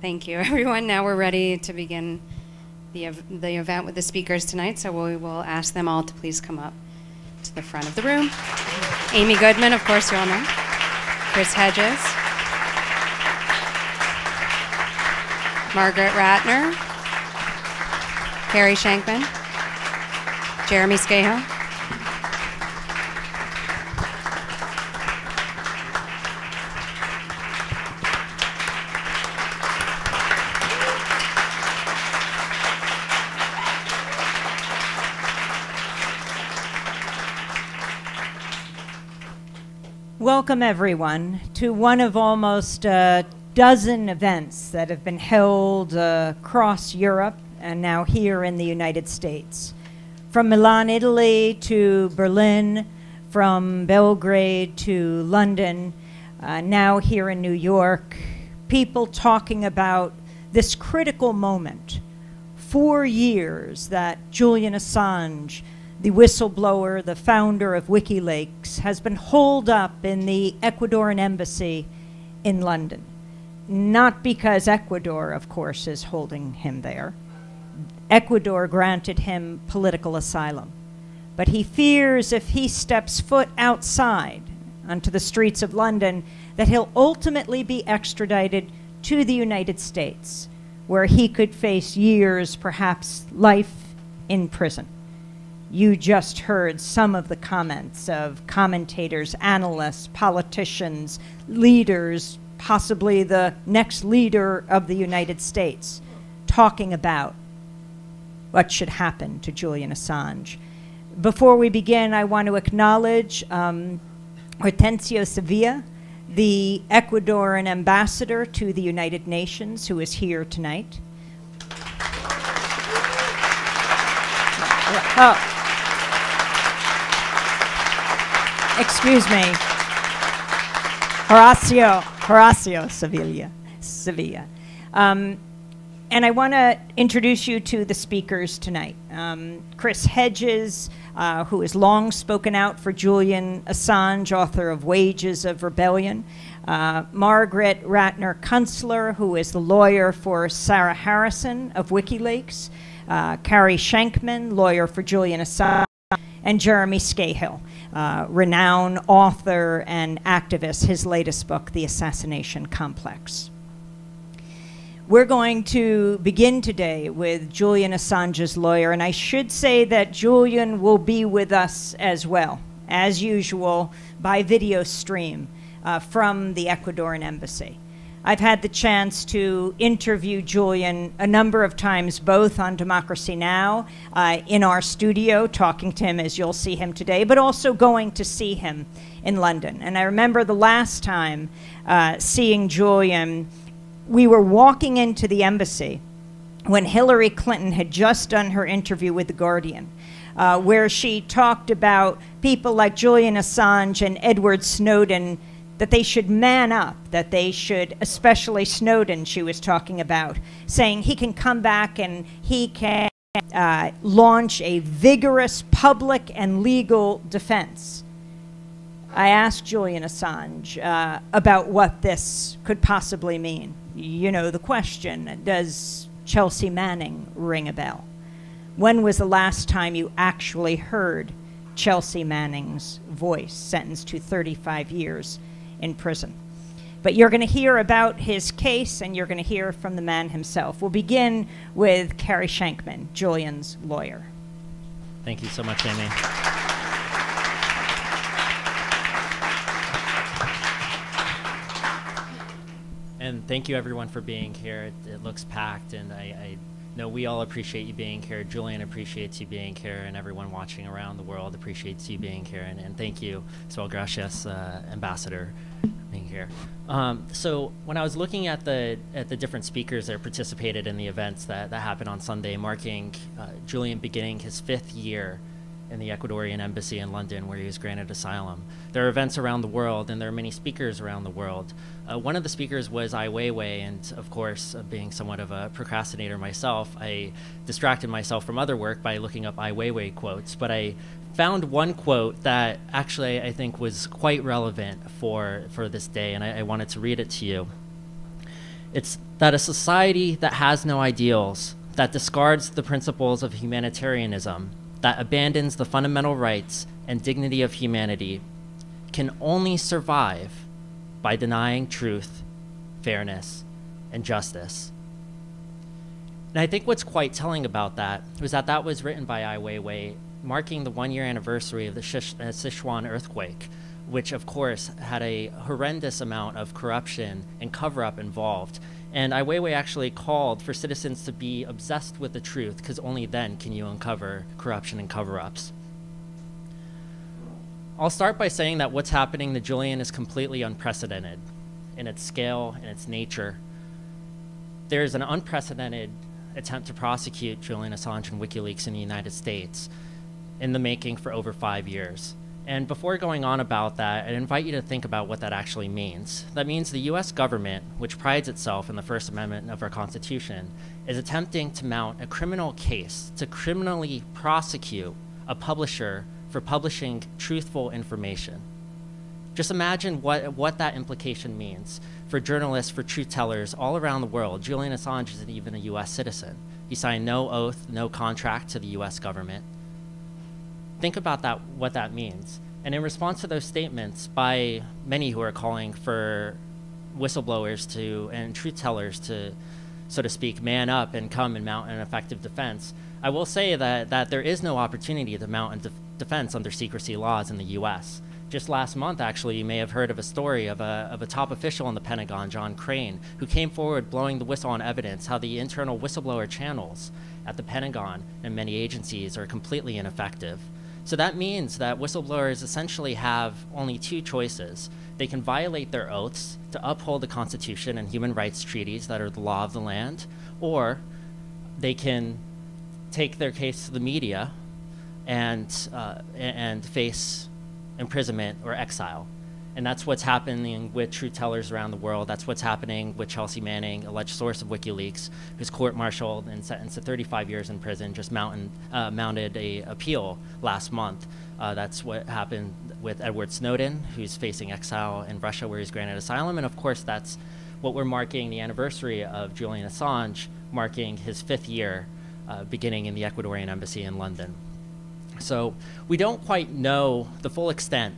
Thank you, everyone. Now we're ready to begin the event with the speakers tonight, so we will ask them all to please come up to the front of the room. Amy Goodman, of course, you all know. Chris Hedges. Margaret Ratner. Carey Shenkman. Jeremy Scahill. Welcome, everyone, to one of almost a dozen events that have been held across Europe and now here in the United States. From Milan, Italy to Berlin, from Belgrade to London, now here in New York, people talking about this critical moment. 4 years that Julian Assange, the whistleblower, the founder of WikiLeaks, has been holed up in the Ecuadorian Embassy in London. Not because Ecuador, of course, is holding him there. Ecuador granted him political asylum. But he fears if he steps foot outside onto the streets of London that he'll ultimately be extradited to the United States, where he could face years, perhaps life in prison. You just heard some of the comments of commentators, analysts, politicians, leaders, possibly the next leader of the United States, talking about what should happen to Julian Assange. Before we begin, I want to acknowledge Hortensio Sevilla, the Ecuadorian ambassador to the United Nations, who is here tonight. Oh. Excuse me, Horacio Sevilla. And I want to introduce you to the speakers tonight. Chris Hedges, who has long spoken out for Julian Assange, author of Wages of Rebellion. Margaret Ratner Kunstler, who is the lawyer for Sarah Harrison of WikiLeaks. Carey Shenkman, lawyer for Julian Assange. And Jeremy Scahill, renowned author and activist, his latest book, The Assassination Complex. We're going to begin today with Julian Assange's lawyer, and I should say that Julian will be with us as well, as usual, by video stream from the Ecuadorian Embassy. I've had the chance to interview Julian a number of times, both on Democracy Now! In our studio, talking to him as you'll see him today, but also going to see him in London. And I remember the last time seeing Julian, we were walking into the embassy when Hillary Clinton had just done her interview with The Guardian, where she talked about people like Julian Assange and Edward Snowden, that they should man up, that they should, especially Snowden, she was talking about, saying he can come back and he can launch a vigorous public and legal defense. I asked Julian Assange about what this could possibly mean. You know the question, does Chelsea Manning ring a bell? When was the last time you actually heard Chelsea Manning's voice, sentenced to 35 years in prison? But you're going to hear about his case, and you're going to hear from the man himself. We'll begin with Carey Shenkman, Julian's lawyer. Thank you so much, Amy. And thank you, everyone, for being here. It looks packed, and I know we all appreciate you being here. Julian appreciates you being here, and everyone watching around the world appreciates you being here. And thank you, so gracias, Ambassador, being here. So when I was looking at the different speakers that participated in the events that happened on Sunday, marking Julian beginning his 5th year in the Ecuadorian Embassy in London, where he was granted asylum. There are events around the world, and there are many speakers around the world. One of the speakers was Ai Weiwei, and of course, being somewhat of a procrastinator myself, I distracted myself from other work by looking up Ai Weiwei quotes, but I found one quote that actually I think was quite relevant for this day, and I wanted to read it to you. It's that a society that has no ideals, that discards the principles of humanitarianism, that abandons the fundamental rights and dignity of humanity, can only survive by denying truth, fairness, and justice. And I think what's quite telling about that was that that was written by Ai Weiwei, marking the 1-year anniversary of the Sichuan earthquake, which of course had a horrendous amount of corruption and cover-up involved. And Ai Weiwei actually called for citizens to be obsessed with the truth, because only then can you uncover corruption and cover-ups. I'll start by saying that what's happening to Julian is completely unprecedented in its scale and its nature. There's an unprecedented attempt to prosecute Julian Assange and WikiLeaks in the United States in the making for over 5 years. And before going on about that, I'd invite you to think about what that actually means. That means the US government, which prides itself in the First Amendment of our Constitution, is attempting to mount a criminal case to criminally prosecute a publisher for publishing truthful information. Just imagine what that implication means for journalists, for truth tellers all around the world. Julian Assange isn't even a US citizen. He signed no oath, no contract to the US government. Think about that, what that means. And in response to those statements by many who are calling for whistleblowers and truth tellers to, so to speak, man up and come and mount an effective defense, I will say that there is no opportunity to mount a defense under secrecy laws in the US. Just last month, actually, you may have heard of a story of a top official in the Pentagon, John Crane, who came forward blowing the whistle on evidence how the internal whistleblower channels at the Pentagon and many agencies are completely ineffective. So that means that whistleblowers essentially have only two choices. They can violate their oaths to uphold the Constitution and human rights treaties that are the law of the land, or they can take their case to the media and face imprisonment or exile. And that's what's happening with truth tellers around the world. That's what's happening with Chelsea Manning, alleged source of WikiLeaks, who's court-martialed and sentenced to 35 years in prison, just mounted a appeal last month. That's what happened with Edward Snowden, who's facing exile in Russia where he's granted asylum. And of course, that's what we're marking the anniversary of Julian Assange, marking his 5th year beginning in the Ecuadorian Embassy in London. So we don't quite know the full extent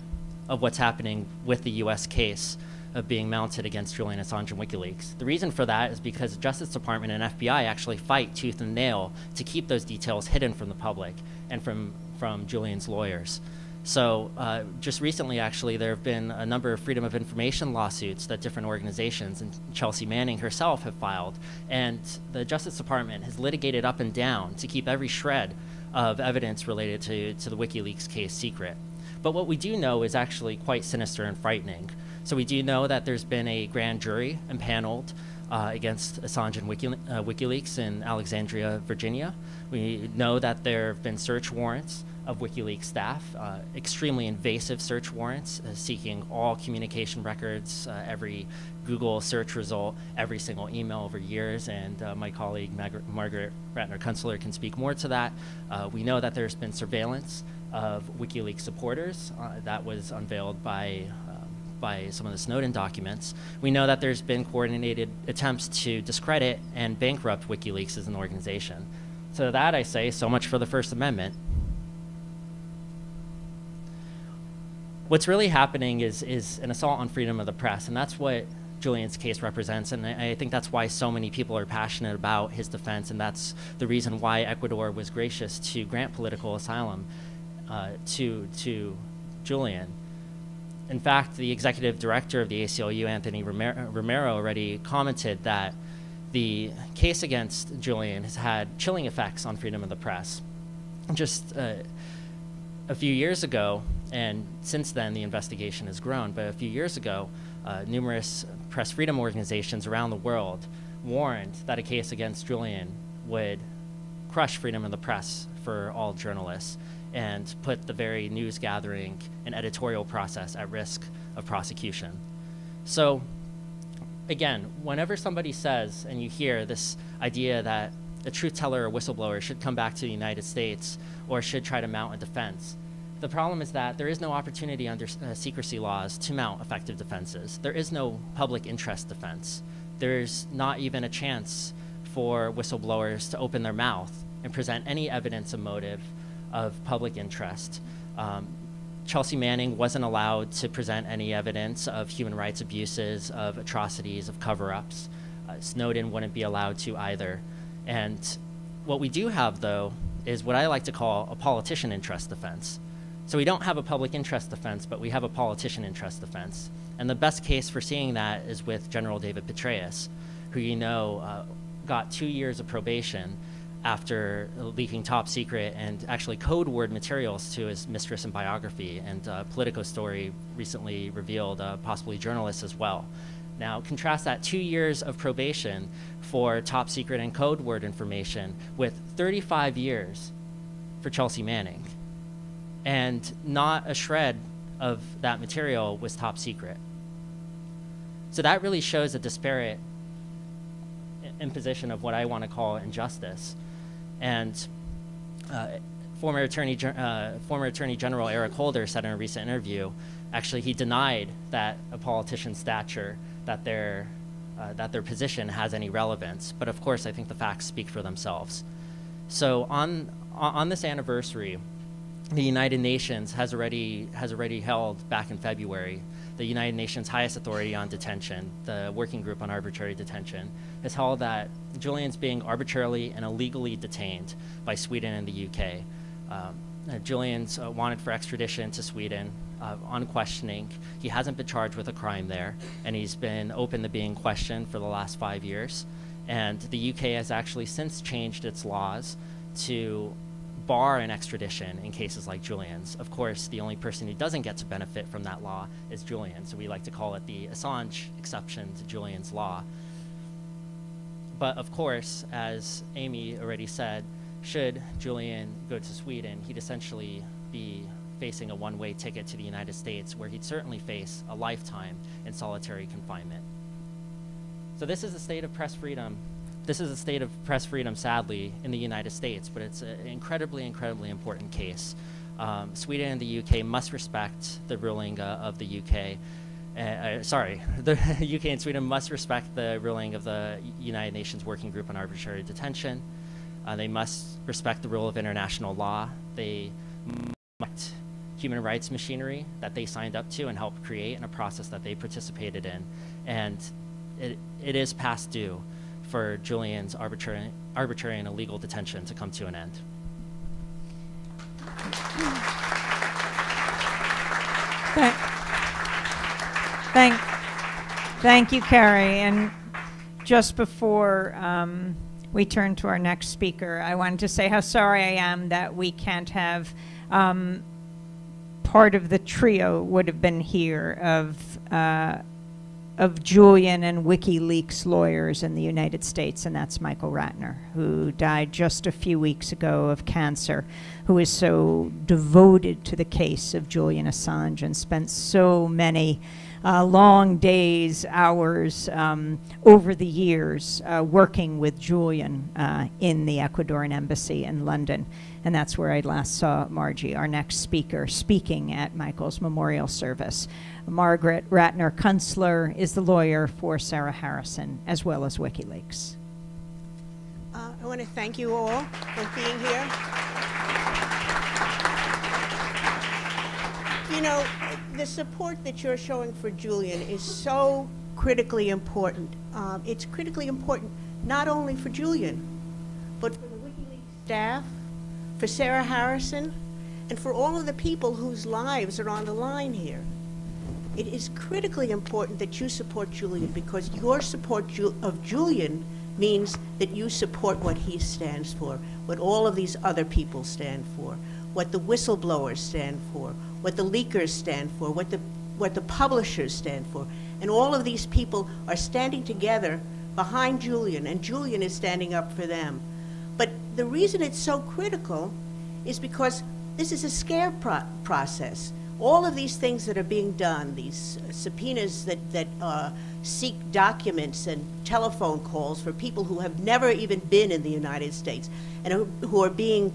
of what's happening with the US case of being mounted against Julian Assange and WikiLeaks. The reason for that is because the Justice Department and FBI actually fight tooth and nail to keep those details hidden from the public and from Julian's lawyers. So just recently, actually, there have been a number of freedom of information lawsuits that different organizations and Chelsea Manning herself have filed. And the Justice Department has litigated up and down to keep every shred of evidence related to the WikiLeaks case secret. But what we do know is actually quite sinister and frightening. So we do know that there's been a grand jury impaneled against Assange and WikiLeaks in Alexandria, Virginia. We know that there have been search warrants of WikiLeaks staff, extremely invasive search warrants seeking all communication records, every Google search result, every single email over years, and my colleague Margaret Ratner Kunstler can speak more to that. We know that there's been surveillance of WikiLeaks supporters that was unveiled by some of the Snowden documents. We know that there's been coordinated attempts to discredit and bankrupt WikiLeaks as an organization. So that, I say, so much for the First Amendment. What's really happening is an assault on freedom of the press, and that's what Julian's case represents, and I think that's why so many people are passionate about his defense, and that's the reason why Ecuador was gracious to grant political asylum to Julian. In fact, the executive director of the ACLU, Anthony Romero, already commented that the case against Julian has had chilling effects on freedom of the press. Just a few years ago, and since then the investigation has grown, but a few years ago, numerous press freedom organizations around the world warned that a case against Julian would crush freedom of the press for all journalists and put the very news gathering and editorial process at risk of prosecution. So again, whenever somebody says, and you hear this idea that a truth teller or whistleblower should come back to the United States or should try to mount a defense, the problem is that there is no opportunity under secrecy laws to mount effective defenses. There is no public interest defense. there's not even a chance for whistleblowers to open their mouth and present any evidence of motive of public interest. Chelsea Manning wasn't allowed to present any evidence of human rights abuses, of atrocities, of cover-ups. Snowden wouldn't be allowed to either. And what we do have, though, is what I like to call a politician interest defense. So we don't have a public interest defense, but we have a politician interest defense. And the best case for seeing that is with General David Petraeus, who you know got 2 years of probation after leaking top secret and actually code word materials to his mistress and biography, and Politico story recently revealed possibly journalists as well. Now contrast that 2 years of probation for top secret and code word information with 35 years for Chelsea Manning. And not a shred of that material was top secret. So that really shows a disparate imposition of what I want to call injustice. And former Attorney General Eric Holder said in a recent interview, actually he denied that a politician's stature, that their position has any relevance. But of course, I think the facts speak for themselves. So on this anniversary, the United Nations has already held back in February, the United Nations highest authority on detention, the Working Group on Arbitrary Detention, has held that Julian's being arbitrarily and illegally detained by Sweden and the UK. Julian's wanted for extradition to Sweden. On questioning, he hasn't been charged with a crime there, and he's been open to being questioned for the last 5 years. And the UK has actually since changed its laws to bar an extradition in cases like Julian's. Of course, the only person who doesn't get to benefit from that law is Julian, so we like to call it the Assange exception to Julian's law. But of course, as Amy already said, should Julian go to Sweden, he'd essentially be facing a one-way ticket to the United States, where he'd certainly face a lifetime in solitary confinement. So this is a state of press freedom. This is a state of press freedom, sadly, in the United States, but it's an incredibly, incredibly important case. Sweden and the UK must respect the ruling of the UK. The UK and Sweden must respect the ruling of the United Nations Working Group on Arbitrary Detention. They must respect the rule of international law. They must human rights machinery that they signed up to and helped create in a process that they participated in. And it is past due for Julian's arbitrary and illegal detention to come to an end. Thank you, Carey. And just before we turn to our next speaker, I wanted to say how sorry I am that we can't have part of the trio would have been here of Julian and WikiLeaks lawyers in the United States, and that's Michael Ratner, who died just a few weeks ago of cancer, who is so devoted to the case of Julian Assange and spent so many long days, hours over the years working with Julian in the Ecuadorian Embassy in London. And that's where I last saw Margie, our next speaker, speaking at Michael's memorial service. Margaret Ratner Kunstler is the lawyer for Sarah Harrison, as well as WikiLeaks. I want to thank you all for being here. You know, the support that you're showing for Julian is so critically important. It's critically important not only for Julian, but for the WikiLeaks staff, for Sarah Harrison, and for all of the people whose lives are on the line here. It is critically important that you support Julian, because your support of Julian means that you support what he stands for, what all of these other people stand for, what the whistleblowers stand for, what the leakers stand for, what the publishers stand for. And all of these people are standing together behind Julian, and Julian is standing up for them. But the reason it's so critical is because this is a scare process. All of these things that are being done, these subpoenas that seek documents and telephone calls for people who have never even been in the United States and who are being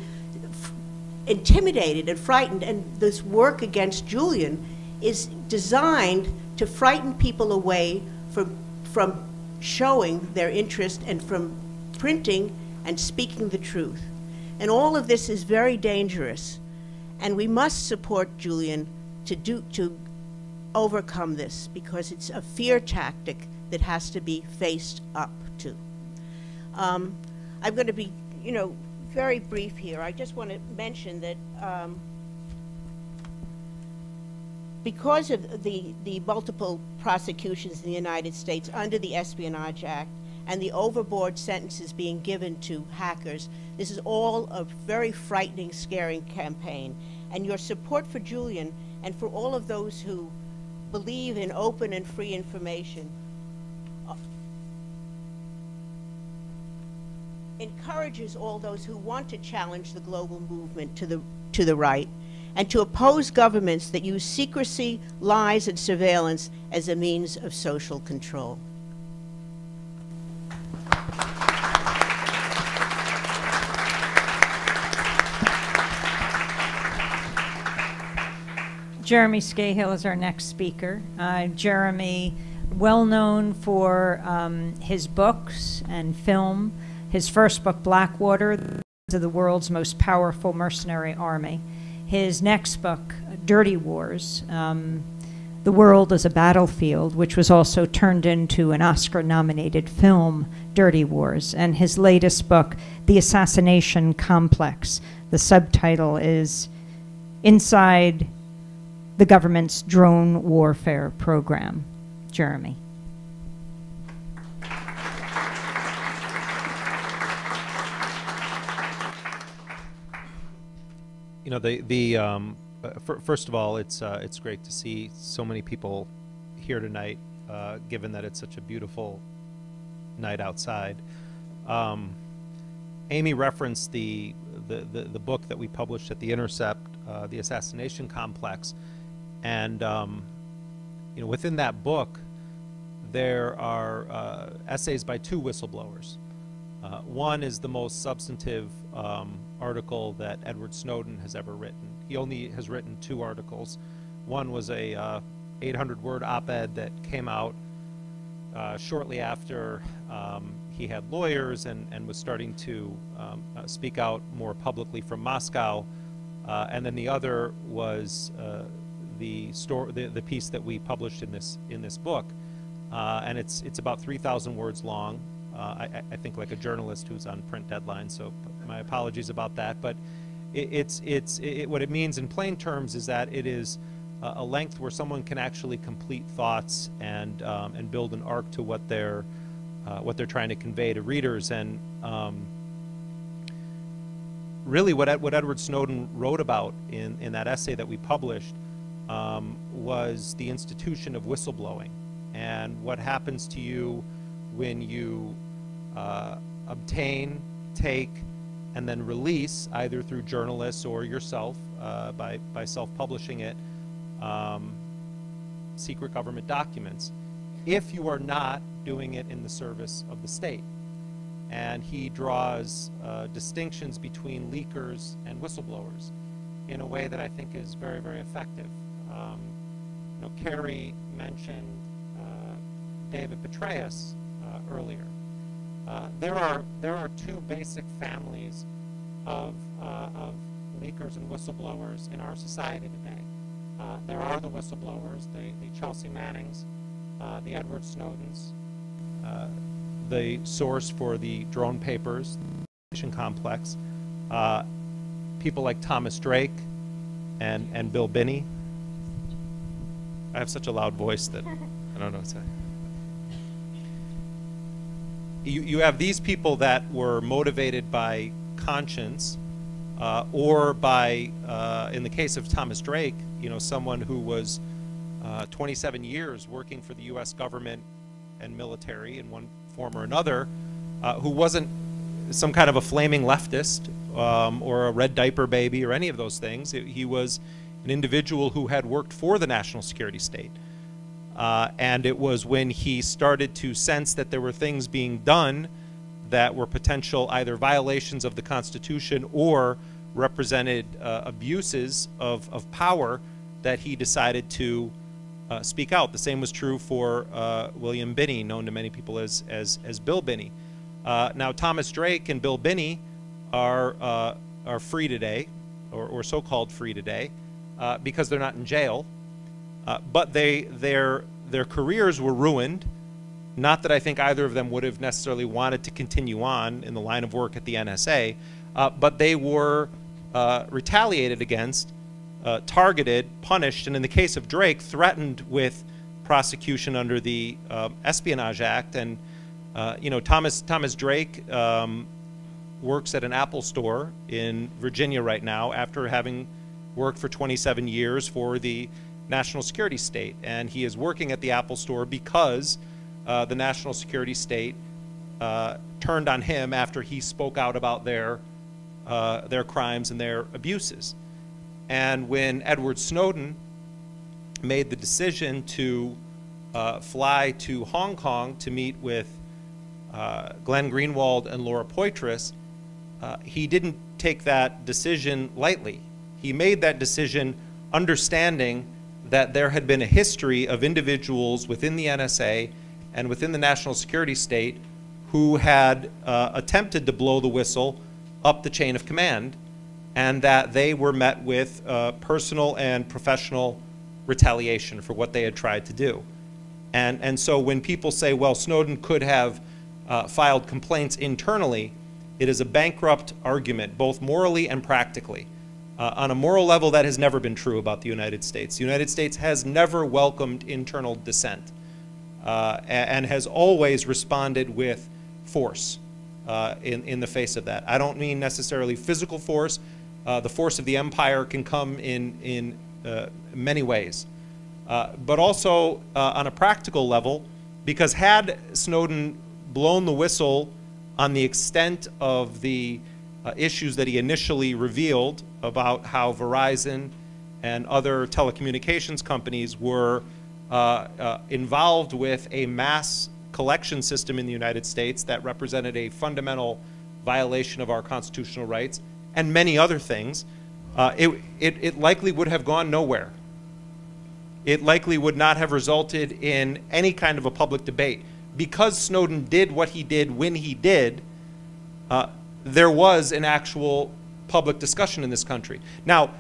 intimidated and frightened, and this work against Julian is designed to frighten people away from showing their interest and from printing and speaking the truth. And all of this is very dangerous. And we must support Julian to overcome this, because it's a fear tactic that has to be faced up to. I'm going to be, very brief here. I just want to mention that because of the multiple prosecutions in the United States under the Espionage Act and the overboard sentences being given to hackers, this is all a very frightening, scaring campaign. And your support for Julian and for all of those who believe in open and free information encourages all those who want to challenge the global movement to the right and to oppose governments that use secrecy, lies, and surveillance as a means of social control. Jeremy Scahill is our next speaker. Jeremy, well known for his books and film. His first book, Blackwater, the world's most powerful mercenary army. His next book, Dirty Wars, The World as a Battlefield, which was also turned into an Oscar-nominated film, Dirty Wars. And his latest book, The Assassination Complex. The subtitle is Inside the Government's Drone Warfare Program. Jeremy. First of all, it's great to see so many people here tonight, given that it's such a beautiful night outside. Amy referenced the book that we published at The Intercept, The Assassination Complex, and within that book, there are essays by two whistleblowers. One is the most substantive article that Edward Snowden has ever written. He only has written two articles. One was a 800-word op-ed that came out shortly after he had lawyers and was starting to speak out more publicly from Moscow. And then the other was the piece that we published in this book, and it's about 3,000 words long. I think like a journalist who's on print deadline, so my apologies about that. But what it means in plain terms is that it is a length where someone can actually complete thoughts and build an arc to what they're trying to convey to readers. And really, what Edward Snowden wrote about in that essay that we published was the institution of whistleblowing and what happens to you when you obtain, take, and then release, either through journalists or yourself by self-publishing it, secret government documents, if you are not doing it in the service of the state. And he draws distinctions between leakers and whistleblowers in a way that I think is very, very effective. Carey mentioned David Petraeus earlier. There are two basic families of leakers and whistleblowers in our society today. There are the whistleblowers, the Chelsea Mannings, the Edward Snowdens, the source for the drone papers, the complex, people like Thomas Drake and Bill Binney. I have such a loud voice that I don't know what to say. You have these people that were motivated by conscience, or by, in the case of Thomas Drake, someone who was 27 years working for the U.S. government and military in one form or another, who wasn't some kind of a flaming leftist or a red diaper baby or any of those things. He was an individual who had worked for the national security state. And it was when he started to sense that there were things being done that were potential either violations of the Constitution or represented abuses of power that he decided to speak out. The same was true for William Binney, known to many people as Bill Binney. Now, Thomas Drake and Bill Binney are free today, or so-called free today, because they're not in jail. But their careers were ruined. Not that I think either of them would have necessarily wanted to continue on in the line of work at the NSA, but they were retaliated against, targeted, punished, and in the case of Drake, threatened with prosecution under the Espionage Act. And you know, Thomas Drake works at an Apple store in Virginia right now after having worked for 27 years for the national security state. And he is working at the Apple store because the national security state turned on him after he spoke out about their crimes and their abuses. And when Edward Snowden made the decision to fly to Hong Kong to meet with Glenn Greenwald and Laura Poitras, he didn't take that decision lightly. He made that decision understanding that there had been a history of individuals within the NSA and within the national security state who had attempted to blow the whistle up the chain of command, and that they were met with personal and professional retaliation for what they had tried to do. And so when people say, well, Snowden could have filed complaints internally, it is a bankrupt argument, both morally and practically. On a moral level, that has never been true about the United States. The United States has never welcomed internal dissent and has always responded with force in the face of that. I don't mean necessarily physical force. The force of the empire can come in many ways. But also on a practical level, because had Snowden blown the whistle on the extent of the issues that he initially revealed about how Verizon and other telecommunications companies were involved with a mass collection system in the United States that represented a fundamental violation of our constitutional rights and many other things, it likely would have gone nowhere. It likely would not have resulted in any kind of a public debate. Because Snowden did what he did when he did, there was an actual public discussion in this country. Now,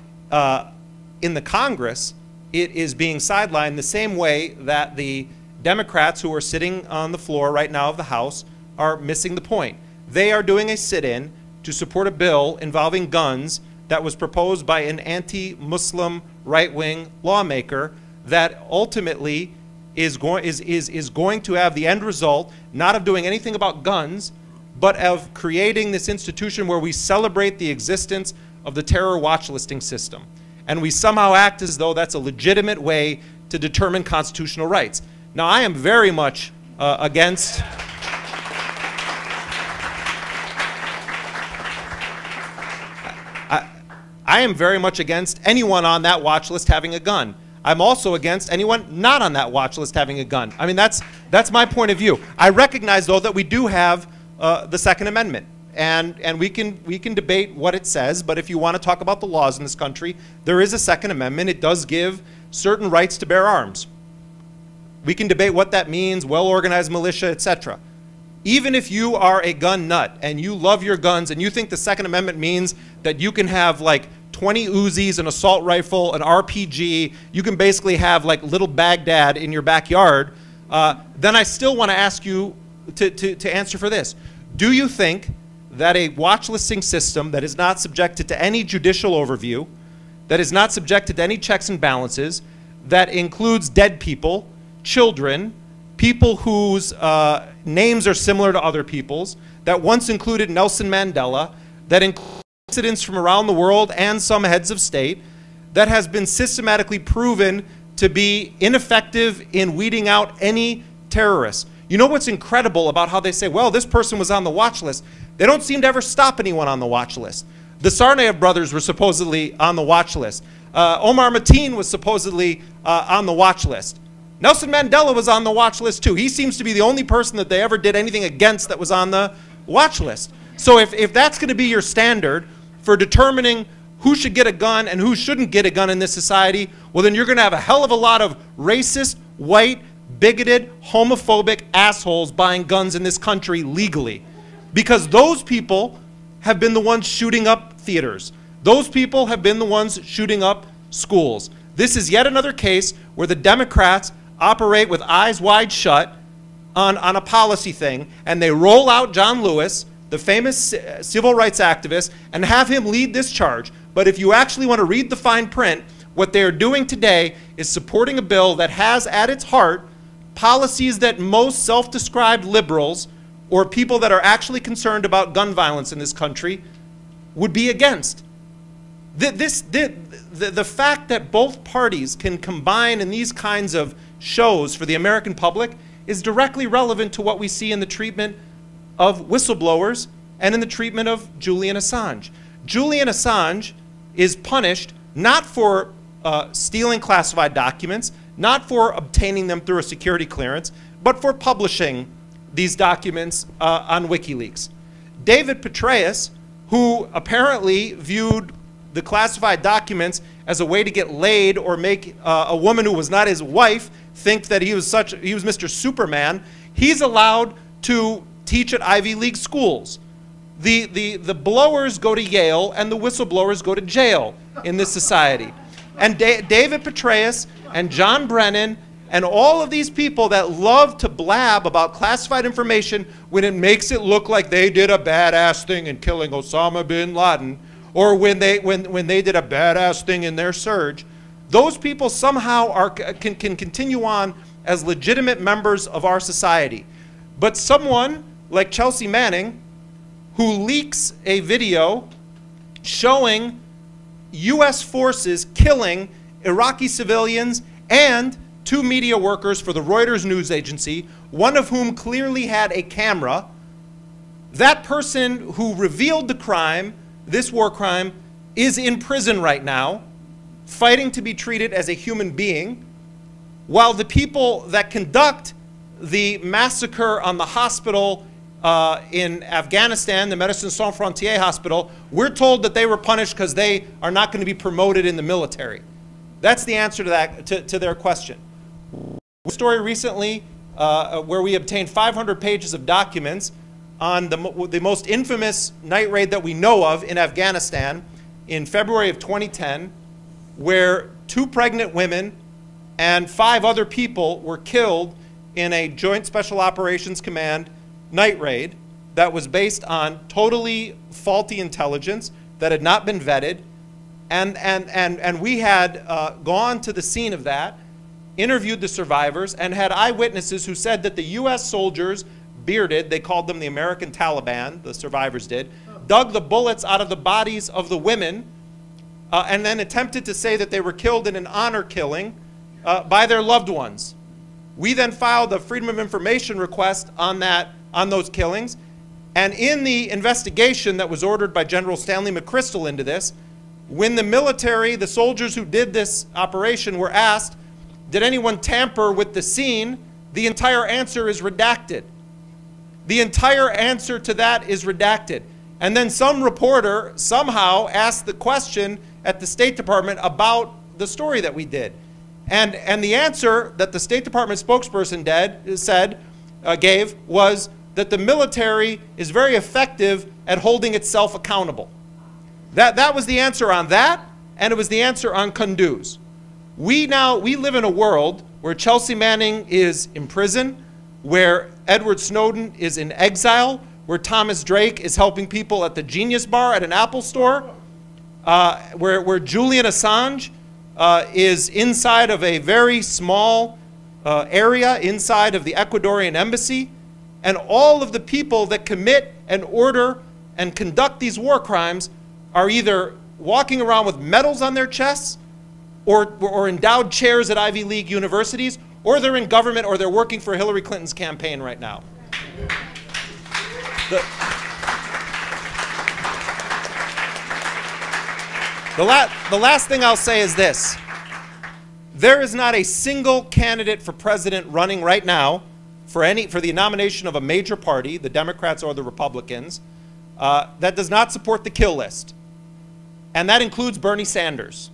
in the Congress, it is being sidelined the same way that the Democrats who are sitting on the floor right now of the House are missing the point. They are doing a sit-in to support a bill involving guns that was proposed by an anti-Muslim right-wing lawmaker that ultimately is going to have the end result not of doing anything about guns, but of creating this institution where we celebrate the existence of the terror watch listing system. And we somehow act as though that's a legitimate way to determine constitutional rights. Now, I am very much against... I am very much against anyone on that watch list having a gun. I'm also against anyone not on that watch list having a gun. I mean, that's my point of view. I recognize, though, that we do have the Second Amendment, and we can debate what it says. But if you want to talk about the laws in this country, there is a Second Amendment. It does give certain rights to bear arms. We can debate what that means, well-organized militia, etc. Even if you are a gun nut and you love your guns and you think the Second Amendment means that you can have like 20 Uzis, an assault rifle, an RPG, you can basically have like little Baghdad in your backyard, then I still want to ask you to answer for this. Do you think that a watch listing system that is not subjected to any judicial overview, that is not subjected to any checks and balances, that includes dead people, children, people whose names are similar to other people's, that once included Nelson Mandela, that includes incidents from around the world and some heads of state, that has been systematically proven to be ineffective in weeding out any terrorists? You know what's incredible about how they say, well, this person was on the watch list? They don't seem to ever stop anyone on the watch list. The Tsarnaev brothers were supposedly on the watch list. Omar Mateen was supposedly on the watch list. Nelson Mandela was on the watch list too. He seems to be the only person that they ever did anything against that was on the watch list. So if that's going to be your standard for determining who should get a gun and who shouldn't get a gun in this society, well, then you're going to have a hell of a lot of racist, white, bigoted, homophobic assholes buying guns in this country legally. Because those people have been the ones shooting up theaters. Those people have been the ones shooting up schools. This is yet another case where the Democrats operate with eyes wide shut on a policy thing, and they roll out John Lewis, the famous civil rights activist, and have him lead this charge. But if you actually want to read the fine print, what they're doing today is supporting a bill that has at its heart policies that most self-described liberals or people that are actually concerned about gun violence in this country would be against. The fact that both parties can combine in these kinds of shows for the American public is directly relevant to what we see in the treatment of whistleblowers and in the treatment of Julian Assange. Julian Assange is punished not for stealing classified documents, not for obtaining them through a security clearance, but for publishing these documents on WikiLeaks. David Petraeus, who apparently viewed the classified documents as a way to get laid or make a woman who was not his wife think that he was Mr. Superman, he's allowed to teach at Ivy League schools. The blowers go to Yale and the whistleblowers go to jail in this society. And David Petraeus and John Brennan and all of these people that love to blab about classified information when it makes it look like they did a badass thing in killing Osama bin Laden, or when they did a badass thing in their surge, those people somehow can continue on as legitimate members of our society. But someone like Chelsea Manning, who leaks a video showing US forces killing Iraqi civilians and 2 media workers for the Reuters news agency, one of whom clearly had a camera, that person who revealed the crime, this war crime, is in prison right now, fighting to be treated as a human being, while the people that conduct the massacre on the hospital in Afghanistan, the Médecins Sans Frontières hospital, we're told that they were punished because they are not going to be promoted in the military. That's the answer to that, to their question. A story recently where we obtained 500 pages of documents on the most infamous night raid that we know of in Afghanistan in February of 2010, where 2 pregnant women and 5 other people were killed in a Joint Special Operations Command night raid that was based on totally faulty intelligence that had not been vetted. And we had gone to the scene of that, interviewed the survivors, and had eyewitnesses who said that the US soldiers, bearded, they called them the American Taliban, the survivors did, dug the bullets out of the bodies of the women and then attempted to say that they were killed in an honor killing by their loved ones. We then filed a Freedom of Information request on those killings, and in the investigation that was ordered by General Stanley McChrystal into this, when the military, the soldiers who did this operation, were asked, did anyone tamper with the scene, the entire answer is redacted. The entire answer to that is redacted. And then some reporter somehow asked the question at the State Department about the story that we did. And the answer that the State Department spokesperson gave was that the military is very effective at holding itself accountable. That was the answer on that, and it was the answer on Kunduz. We live in a world where Chelsea Manning is in prison, where Edward Snowden is in exile, where Thomas Drake is helping people at the Genius Bar at an Apple store, where Julian Assange is inside of a very small area inside of the Ecuadorian Embassy, and all of the people that commit and order and conduct these war crimes are either walking around with medals on their chests or endowed chairs at Ivy League universities, or they're in government, or they're working for Hillary Clinton's campaign right now. The last thing I'll say is this. There is not a single candidate for president running right now for the nomination of a major party, the Democrats or the Republicans, that does not support the kill list. and that includes Bernie Sanders.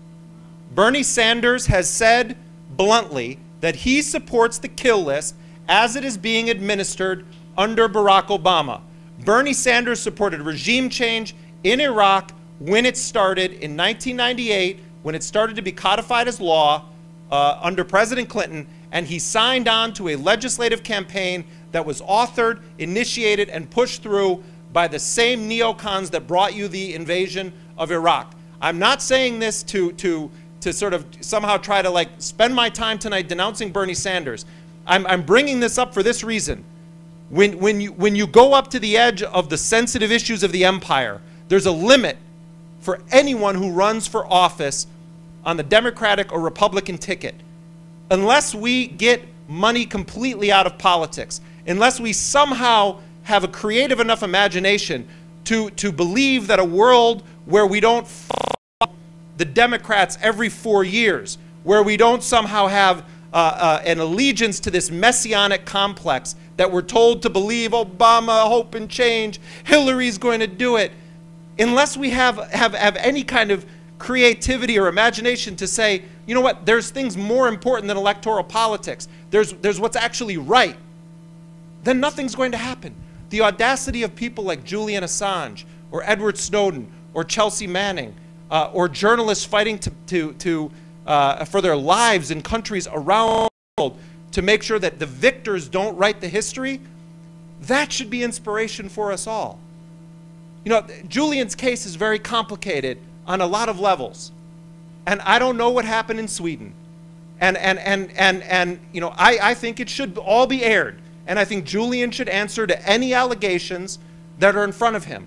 Bernie Sanders has said bluntly that he supports the kill list as it is being administered under Barack Obama. Bernie Sanders supported regime change in Iraq when it started in 1998, when it started to be codified as law under President Clinton, and he signed on to a legislative campaign that was authored, initiated, and pushed through by the same neocons that brought you the invasion of Iraq. I'm not saying this to sort of somehow try to like spend my time tonight denouncing Bernie Sanders. I'm bringing this up for this reason. When you go up to the edge of the sensitive issues of the empire, there's a limit for anyone who runs for office on the Democratic or Republican ticket. Unless we get money completely out of politics, unless we somehow have a creative enough imagination to believe that a world where we don't the Democrats every 4 years, where we don't somehow have an allegiance to this messianic complex that we're told to believe Obama, hope and change, Hillary's going to do it. Unless we have any kind of creativity or imagination to say, you know what, there's things more important than electoral politics. There's what's actually right. Then nothing's going to happen. The audacity of people like Julian Assange or Edward Snowden or Chelsea Manning or journalists fighting for their lives in countries around the world to make sure that the victors don't write the history, that should be inspiration for us all. You know, Julian's case is very complicated on a lot of levels. And I don't know what happened in Sweden. And you know, I think it should all be aired. And I think Julian should answer to any allegations that are in front of him.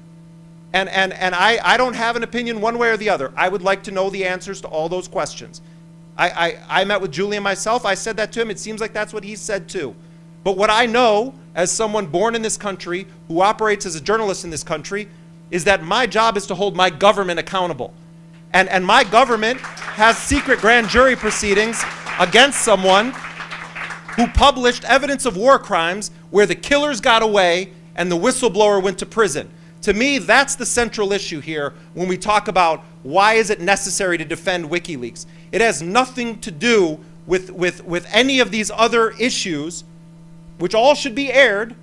And I don't have an opinion one way or the other. I would like to know the answers to all those questions. I met with Julian myself. I said that to him. It seems like that's what he said too. But what I know as someone born in this country who operates as a journalist in this country is that my job is to hold my government accountable. And my government has secret grand jury proceedings against someone who published evidence of war crimes where the killers got away and the whistleblower went to prison. To me, that's the central issue here when we talk about why is it necessary to defend WikiLeaks. It has nothing to do with any of these other issues, which all should be aired.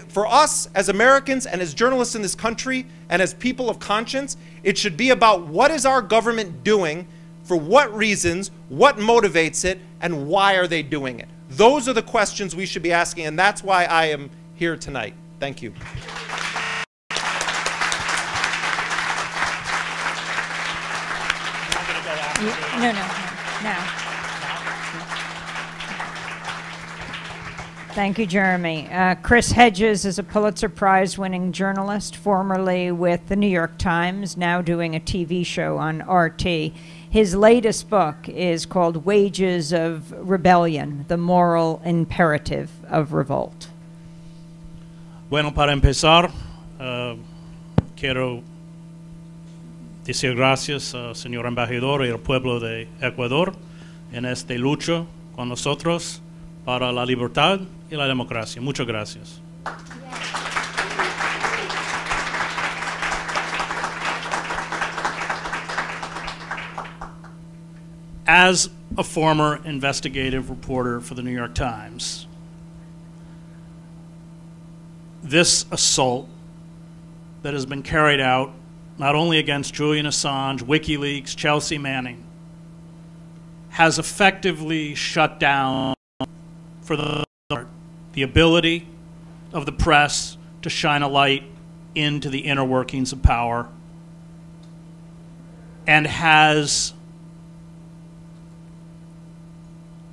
For us as Americans and as journalists in this country and as people of conscience, it should be about what is our government doing, for what reasons, what motivates it, and why are they doing it. Those are the questions we should be asking, and that's why I am here tonight. Thank you. No. Thank you, Jeremy. Chris Hedges is a Pulitzer Prize-winning journalist, formerly with the New York Times, now doing a TV show on RT. His latest book is called Wages of Rebellion, The Moral Imperative of Revolt. Bueno, para empezar, quiero decir gracias, señor embajador, y al pueblo de Ecuador en esta lucha con nosotros para la libertad y la democracia. Muchas gracias. As a former investigative reporter for the New York Times, this assault that has been carried out not only against Julian Assange, WikiLeaks, Chelsea Manning, has effectively shut down for the ability of the press to shine a light into the inner workings of power, and has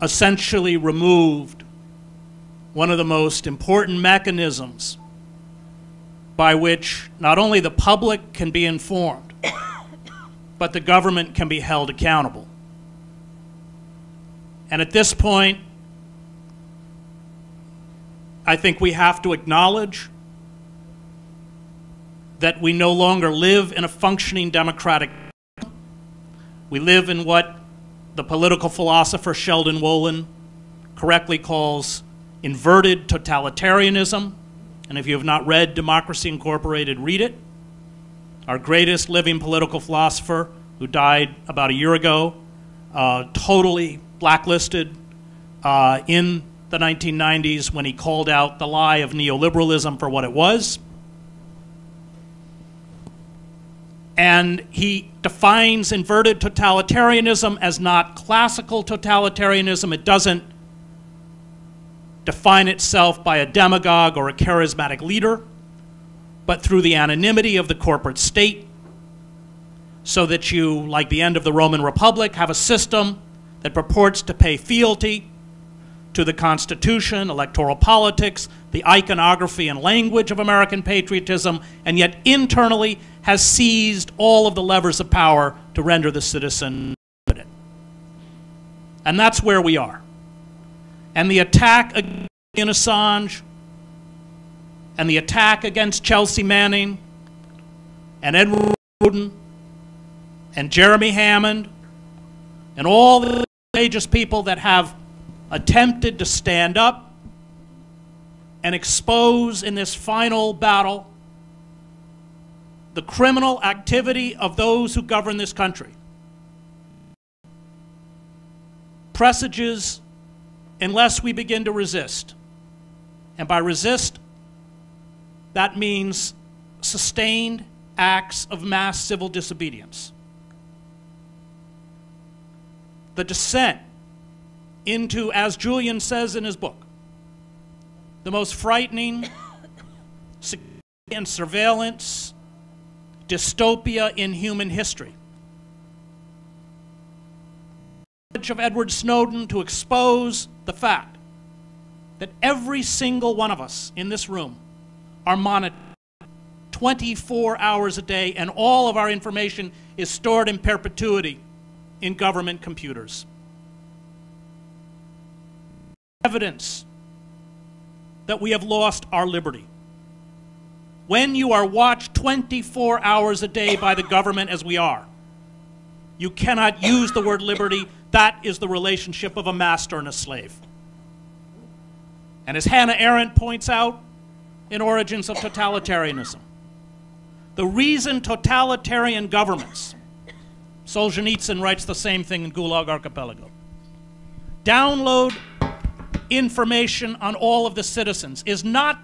essentially removed one of the most important mechanisms by which not only the public can be informed, but the government can be held accountable. And at this point, I think we have to acknowledge that we no longer live in a functioning democratic system. We live in what the political philosopher Sheldon Wolin correctly calls inverted totalitarianism. And if you have not read Democracy Incorporated, read it. our greatest living political philosopher, who died about a year ago, totally blacklisted in the 1990s when he called out the lie of neoliberalism for what it was. And he defines inverted totalitarianism as not classical totalitarianism. It doesn't define itself by a demagogue or a charismatic leader, but through the anonymity of the corporate state, so that you, like the end of the Roman Republic, have a system that purports to pay fealty to the Constitution, electoral politics, the iconography and language of American patriotism, and yet internally has seized all of the levers of power to render the citizen competent. And that's where we are. And the attack against Julian Assange, and the attack against Chelsea Manning, and Edward Snowden, and Jeremy Hammond, and all the courageous people that have attempted to stand up and expose in this final battle the criminal activity of those who govern this country, presages, unless we begin to resist. And by resist, that means sustained acts of mass civil disobedience. The descent into, as Julian says in his book, the most frightening and surveillance dystopia in human history. Of Edward Snowden to expose the fact that every single one of us in this room are monitored 24 hours a day, and all of our information is stored in perpetuity in government computers. Evidence that we have lost our liberty. When you are watched 24 hours a day by the government, as we are, you cannot use the word liberty. That is the relationship of a master and a slave. And as Hannah Arendt points out in Origins of Totalitarianism, the reason totalitarian governments, Solzhenitsyn writes the same thing in Gulag Archipelago, download information on all of the citizens is not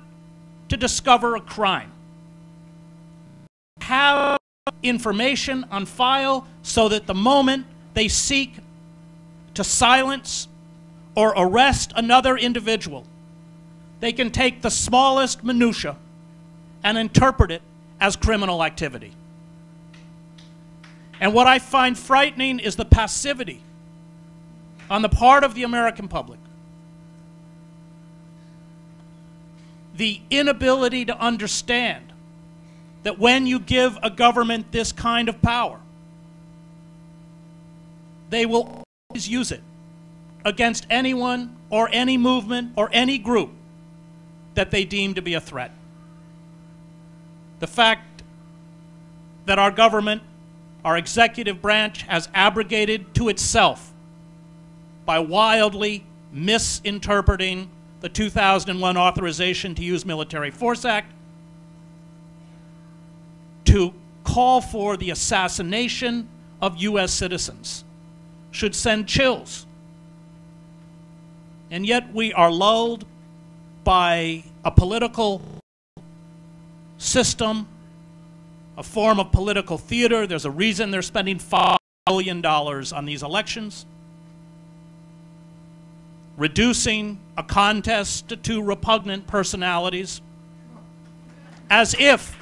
to discover a crime. Have information on file so that the moment they seek to silence or arrest another individual, they can take the smallest minutia and interpret it as criminal activity. And what I find frightening is the passivity on the part of the American public. The inability to understand that when you give a government this kind of power, they will always use it against anyone or any movement or any group that they deem to be a threat. The fact that our government, our executive branch, has abrogated to itself by wildly misinterpreting the 2001 Authorization to Use Military Force Act to call for the assassination of U.S. citizens should send chills. And yet we are lulled by a political system, a form of political theater. There's a reason they're spending $5 billion on these elections, reducing a contest to two repugnant personalities, as if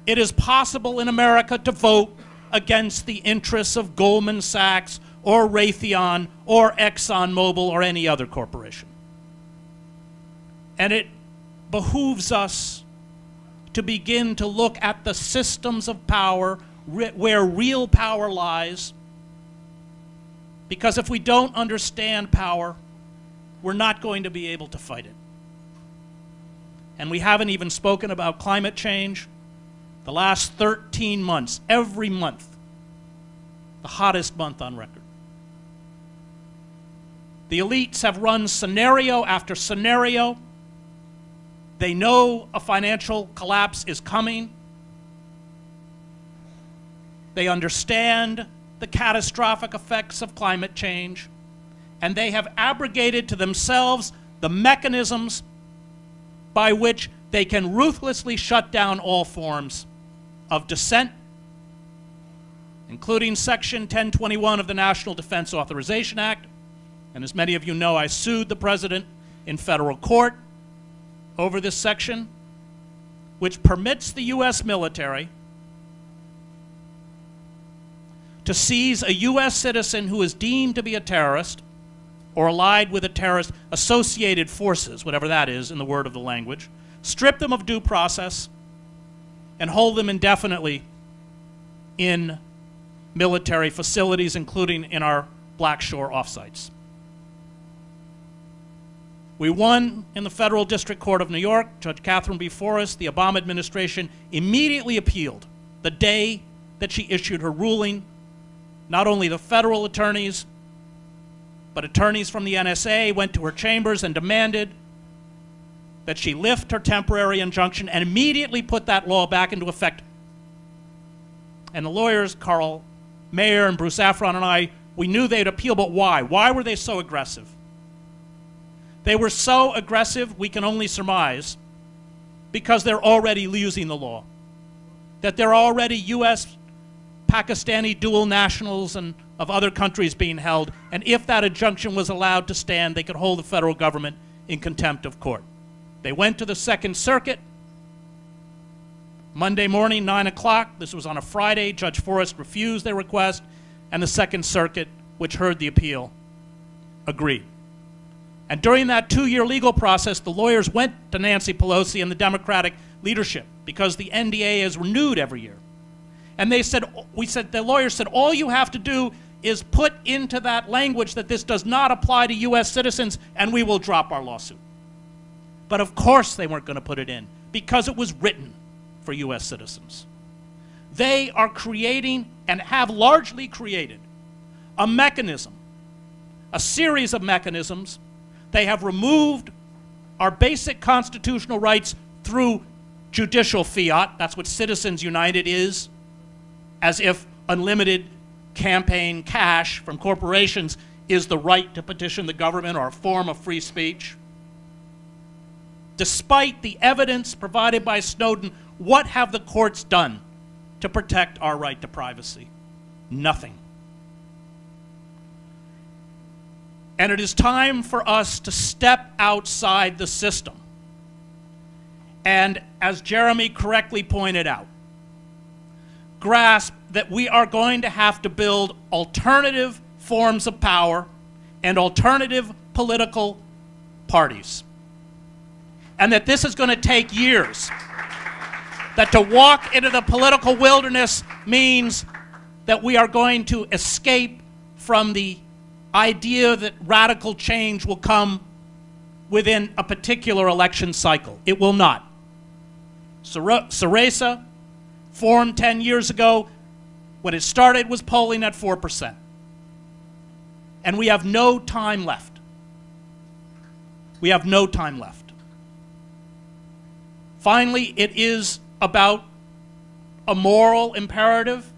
it is possible in America to vote against the interests of Goldman Sachs or Raytheon or ExxonMobil or any other corporation. And it behooves us to begin to look at the systems of power where real power lies, because if we don't understand power, we're not going to be able to fight it. And we haven't even spoken about climate change. The last 13 months, every month, the hottest month on record. The elites have run scenario after scenario They know a financial collapse is coming. They understand the catastrophic effects of climate change, and they have abrogated to themselves the mechanisms by which they can ruthlessly shut down all forms of dissent, including Section 1021 of the National Defense Authorization Act. And as many of you know, I sued the president in federal court over this section, which permits the U.S. military to seize a U.S. citizen who is deemed to be a terrorist or allied with a terrorist associated forces, whatever that is in the word of the language, strip them of due process, and hold them indefinitely in military facilities, including in our Black Shore offsites. We won in the Federal District Court of New York. Judge Catherine B. Forrest, the Obama administration, immediately appealed the day that she issued her ruling. Not only the federal attorneys, but attorneys from the NSA went to her chambers and demanded that she lift her temporary injunction and immediately put that law back into effect. And the lawyers, Carl Mayer and Bruce Afron and I, we knew they'd appeal, but why? Why were they so aggressive? They were so aggressive, we can only surmise, because they're already using the law. That they're already U.S. Pakistani dual nationals and of other countries being held, and if that injunction was allowed to stand, they could hold the federal government in contempt of court. They went to the Second Circuit. Monday morning, 9 o'clock, this was on a Friday, Judge Forrest refused their request, and the Second Circuit, which heard the appeal, agreed. And during that 2-year legal process, the lawyers went to Nancy Pelosi and the Democratic leadership, because the NDA is renewed every year. And they said, the lawyers said, all you have to do is put into that language that this does not apply to U.S. citizens, and we will drop our lawsuit. But of course they weren't going to put it in, because it was written for U.S. citizens. They are creating, and have largely created, a mechanism, a series of mechanisms. They have removed our basic constitutional rights through judicial fiat. That's what Citizens United is, as if unlimited campaign cash from corporations is the right to petition the government or a form of free speech. Despite the evidence provided by Snowden, what have the courts done to protect our right to privacy? Nothing. And it is time for us to step outside the system. And as Jeremy correctly pointed out, grasp that we are going to have to build alternative forms of power and alternative political parties. And that this is going to take years. That to walk into the political wilderness means that we are going to escape from the idea that radical change will come within a particular election cycle. It will not. Syriza, formed 10 years ago, when it started was polling at 4%. And we have no time left. We have no time left. Finally, it is about a moral imperative,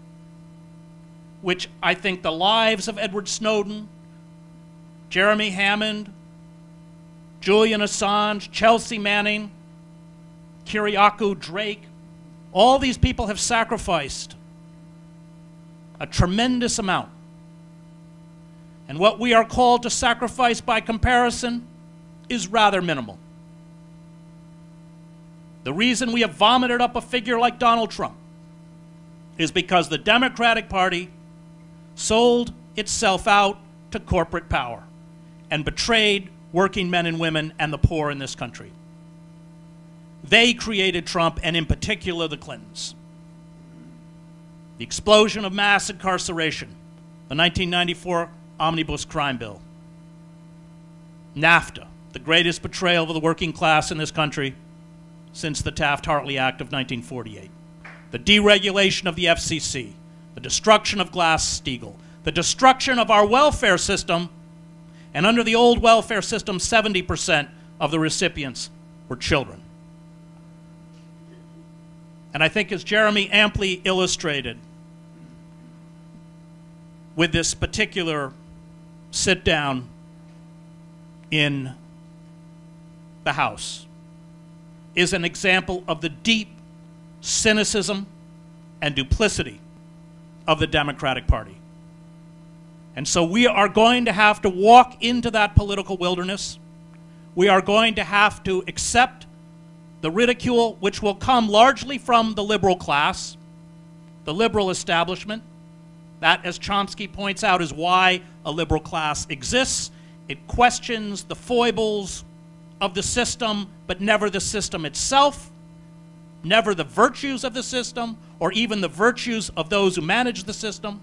which I think the lives of Edward Snowden, Jeremy Hammond, Julian Assange, Chelsea Manning, Kyriakou Drake, all these people have sacrificed a tremendous amount. And what we are called to sacrifice by comparison is rather minimal. The reason we have vomited up a figure like Donald Trump is because the Democratic Party sold itself out to corporate power and betrayed working men and women and the poor in this country. They created Trump, and in particular the Clintons. The explosion of mass incarceration, the 1994 Omnibus Crime Bill, NAFTA, the greatest betrayal of the working class in this country since the Taft-Hartley Act of 1948, the deregulation of the FCC, the destruction of Glass-Steagall, the destruction of our welfare system, and under the old welfare system, 70% of the recipients were children. And I think, as Jeremy amply illustrated with this particular sit-down in the House, is an example of the deep cynicism and duplicity of the Democratic Party. And so we are going to have to walk into that political wilderness. We are going to have to accept the ridicule, which will come largely from the liberal class, the liberal establishment. That, as Chomsky points out, is why a liberal class exists. It questions the foibles of the system, but never the system itself, never the virtues of the system, or even the virtues of those who manage the system.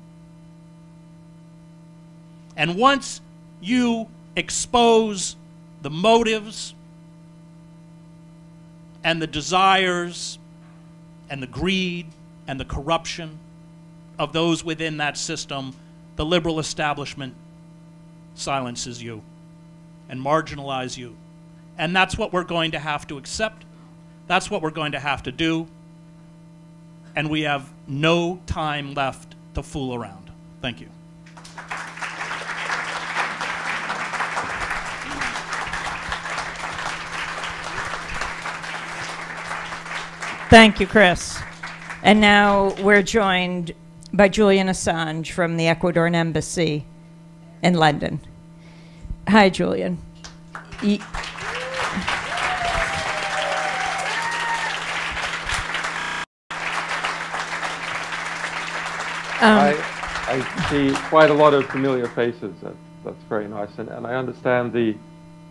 And once you expose the motives and the desires and the greed and the corruption of those within that system, the liberal establishment silences you and marginalizes you. And that's what we're going to have to accept. That's what we're going to have to do. And we have no time left to fool around. Thank you. Thank you, Chris. And now we're joined by Julian Assange from the Ecuadorian Embassy in London. Hi, Julian. I see quite a lot of familiar faces. That's very nice. And I understand the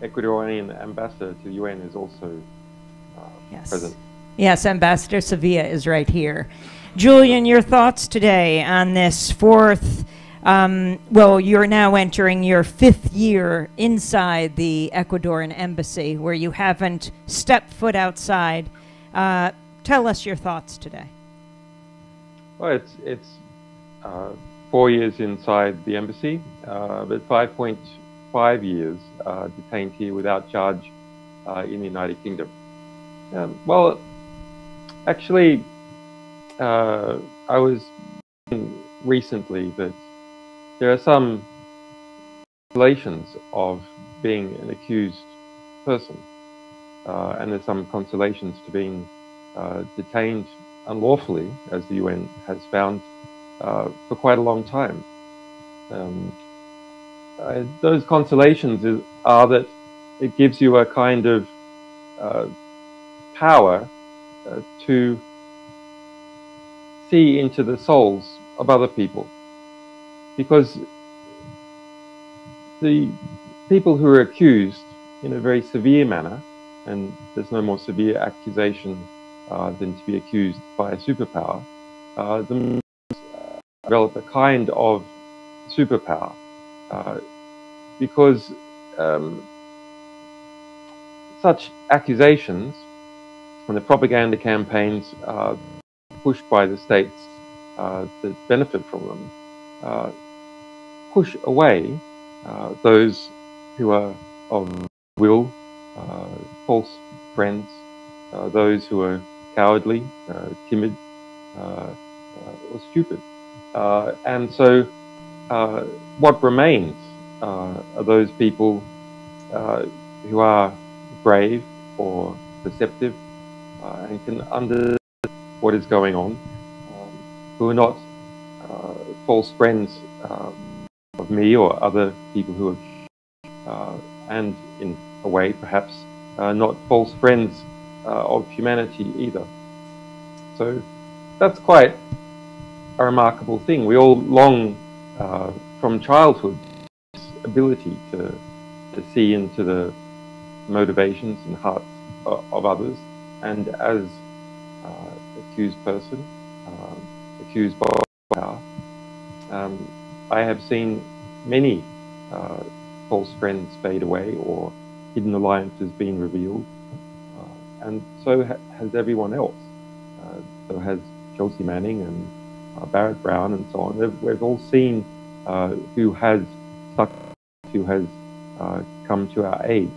Ecuadorian ambassador to the UN is also present. Yes, Ambassador Sevilla is right here. Julian, your thoughts today on this fourth, well, you're now entering your 5th year inside the Ecuadorian Embassy, where you haven't stepped foot outside. Tell us your thoughts today. Well, it's 4 years inside the embassy, but 5.5 years detained here without charge in the United Kingdom. Well, actually, I was recently that there are some consolations of being an accused person, and there's some consolations to being detained unlawfully, as the UN has found, for quite a long time. Those consolations are that it gives you a kind of power to see into the souls of other people, because the people who are accused in a very severe manner, and there's no more severe accusation than to be accused by a superpower, develop a kind of superpower, because such accusations and the propaganda campaigns pushed by the states that benefit from them push away those who are of will, false friends, those who are cowardly, timid, or stupid. And so what remains are those people who are brave or perceptive and can understand what is going on, who are not false friends of me or other people who are, and in a way perhaps not false friends of humanity either. So that's quite a remarkable thing. We all long from childhood this ability to see into the motivations and hearts of others, and as accused person, accused by power, I have seen many false friends fade away or hidden alliances being revealed, and so has everyone else. So has Chelsea Manning and Barrett Brown and so on. We've all seen who has stuck, who has come to our aid,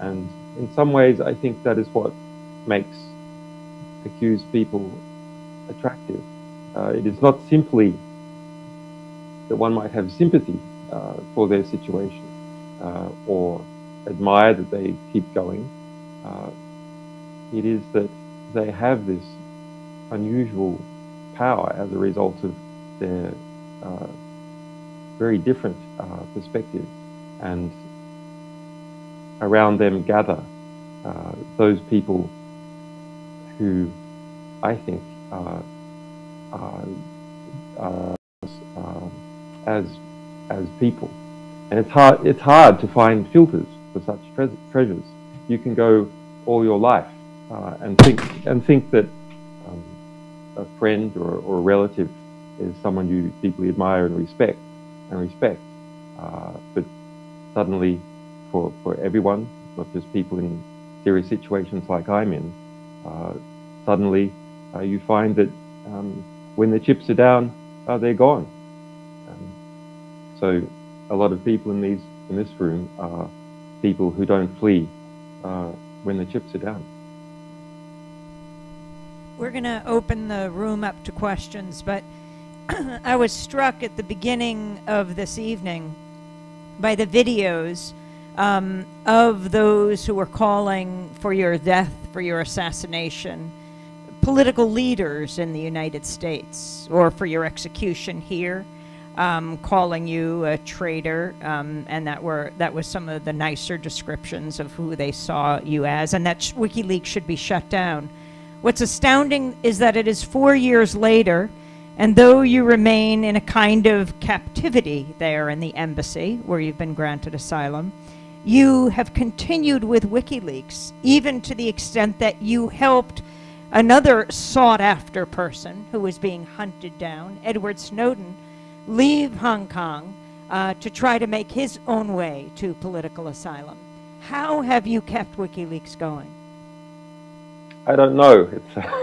and in some ways I think that is what makes accused people attractive. It is not simply that one might have sympathy for their situation or admire that they keep going. It is that they have this unusual power as a result of their very different perspective, and around them gather those people who I think are as people. And it's hard to find filters for such treasures. You can go all your life and think that a friend or a relative is someone you deeply admire and respect. But suddenly, for everyone, not just people in serious situations like I'm in, suddenly you find that when the chips are down, they're gone. So a lot of people in this room are people who don't flee when the chips are down. We're going to open the room up to questions, but I was struck at the beginning of this evening by the videos of those who were calling for your death, for your assassination, political leaders in the United States, or for your execution here, calling you a traitor, and that was some of the nicer descriptions of who they saw you as, and that WikiLeaks should be shut down. What's astounding is that it is 4 years later, and though you remain in a kind of captivity there in the embassy, where you've been granted asylum, you have continued with WikiLeaks, even to the extent that you helped another sought-after person who was being hunted down, Edward Snowden, leave Hong Kong to try to make his own way to political asylum. How have you kept WikiLeaks going? I don't know.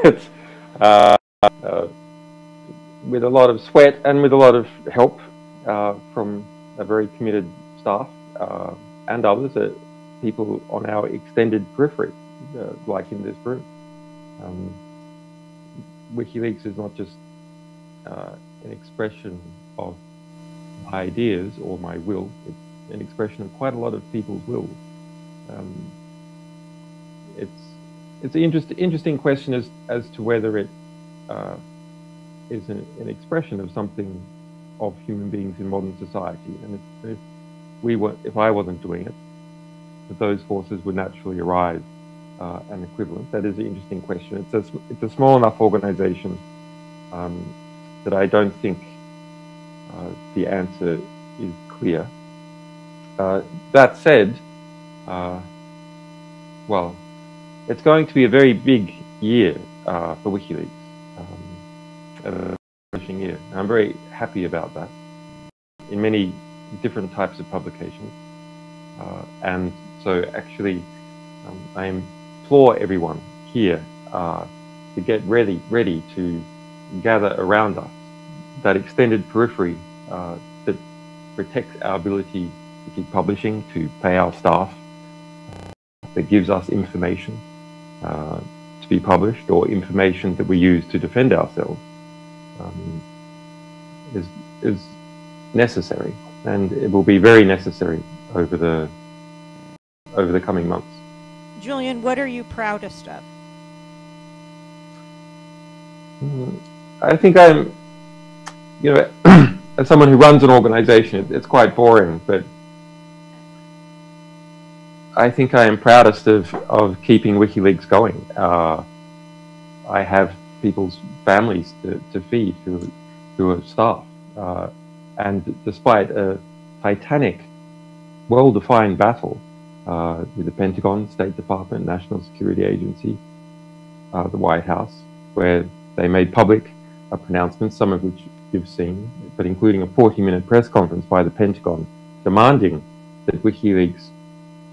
It's with a lot of sweat and with a lot of help from a very committed staff and others, people on our extended periphery, like in this room. WikiLeaks is not just an expression of my ideas or my will. It's an expression of quite a lot of people's wills. It's an interesting question as to whether it is an expression of something of human beings in modern society, and if I wasn't doing it, that those forces would naturally arise an equivalent. That is an interesting question. It's a small enough organisation that I don't think the answer is clear. That said, well, it's going to be a very big year for WikiLeaks, a publishing year. I'm very happy about that in many different types of publications. And so actually, I implore everyone here to get ready to gather around us, that extended periphery that protects our ability to keep publishing, to pay our staff, that gives us information to be published, or information that we use to defend ourselves, is necessary, and it will be very necessary over the coming months. Julian, what are you proudest of? I think I'm, as someone who runs an organization, it's quite boring, but I think I am proudest of keeping WikiLeaks going. I have people's families to feed who are staff. And despite a titanic, well-defined battle with the Pentagon, State Department, National Security Agency, the White House, where they made public pronouncements, some of which you've seen, but including a 40-minute press conference by the Pentagon demanding that WikiLeaks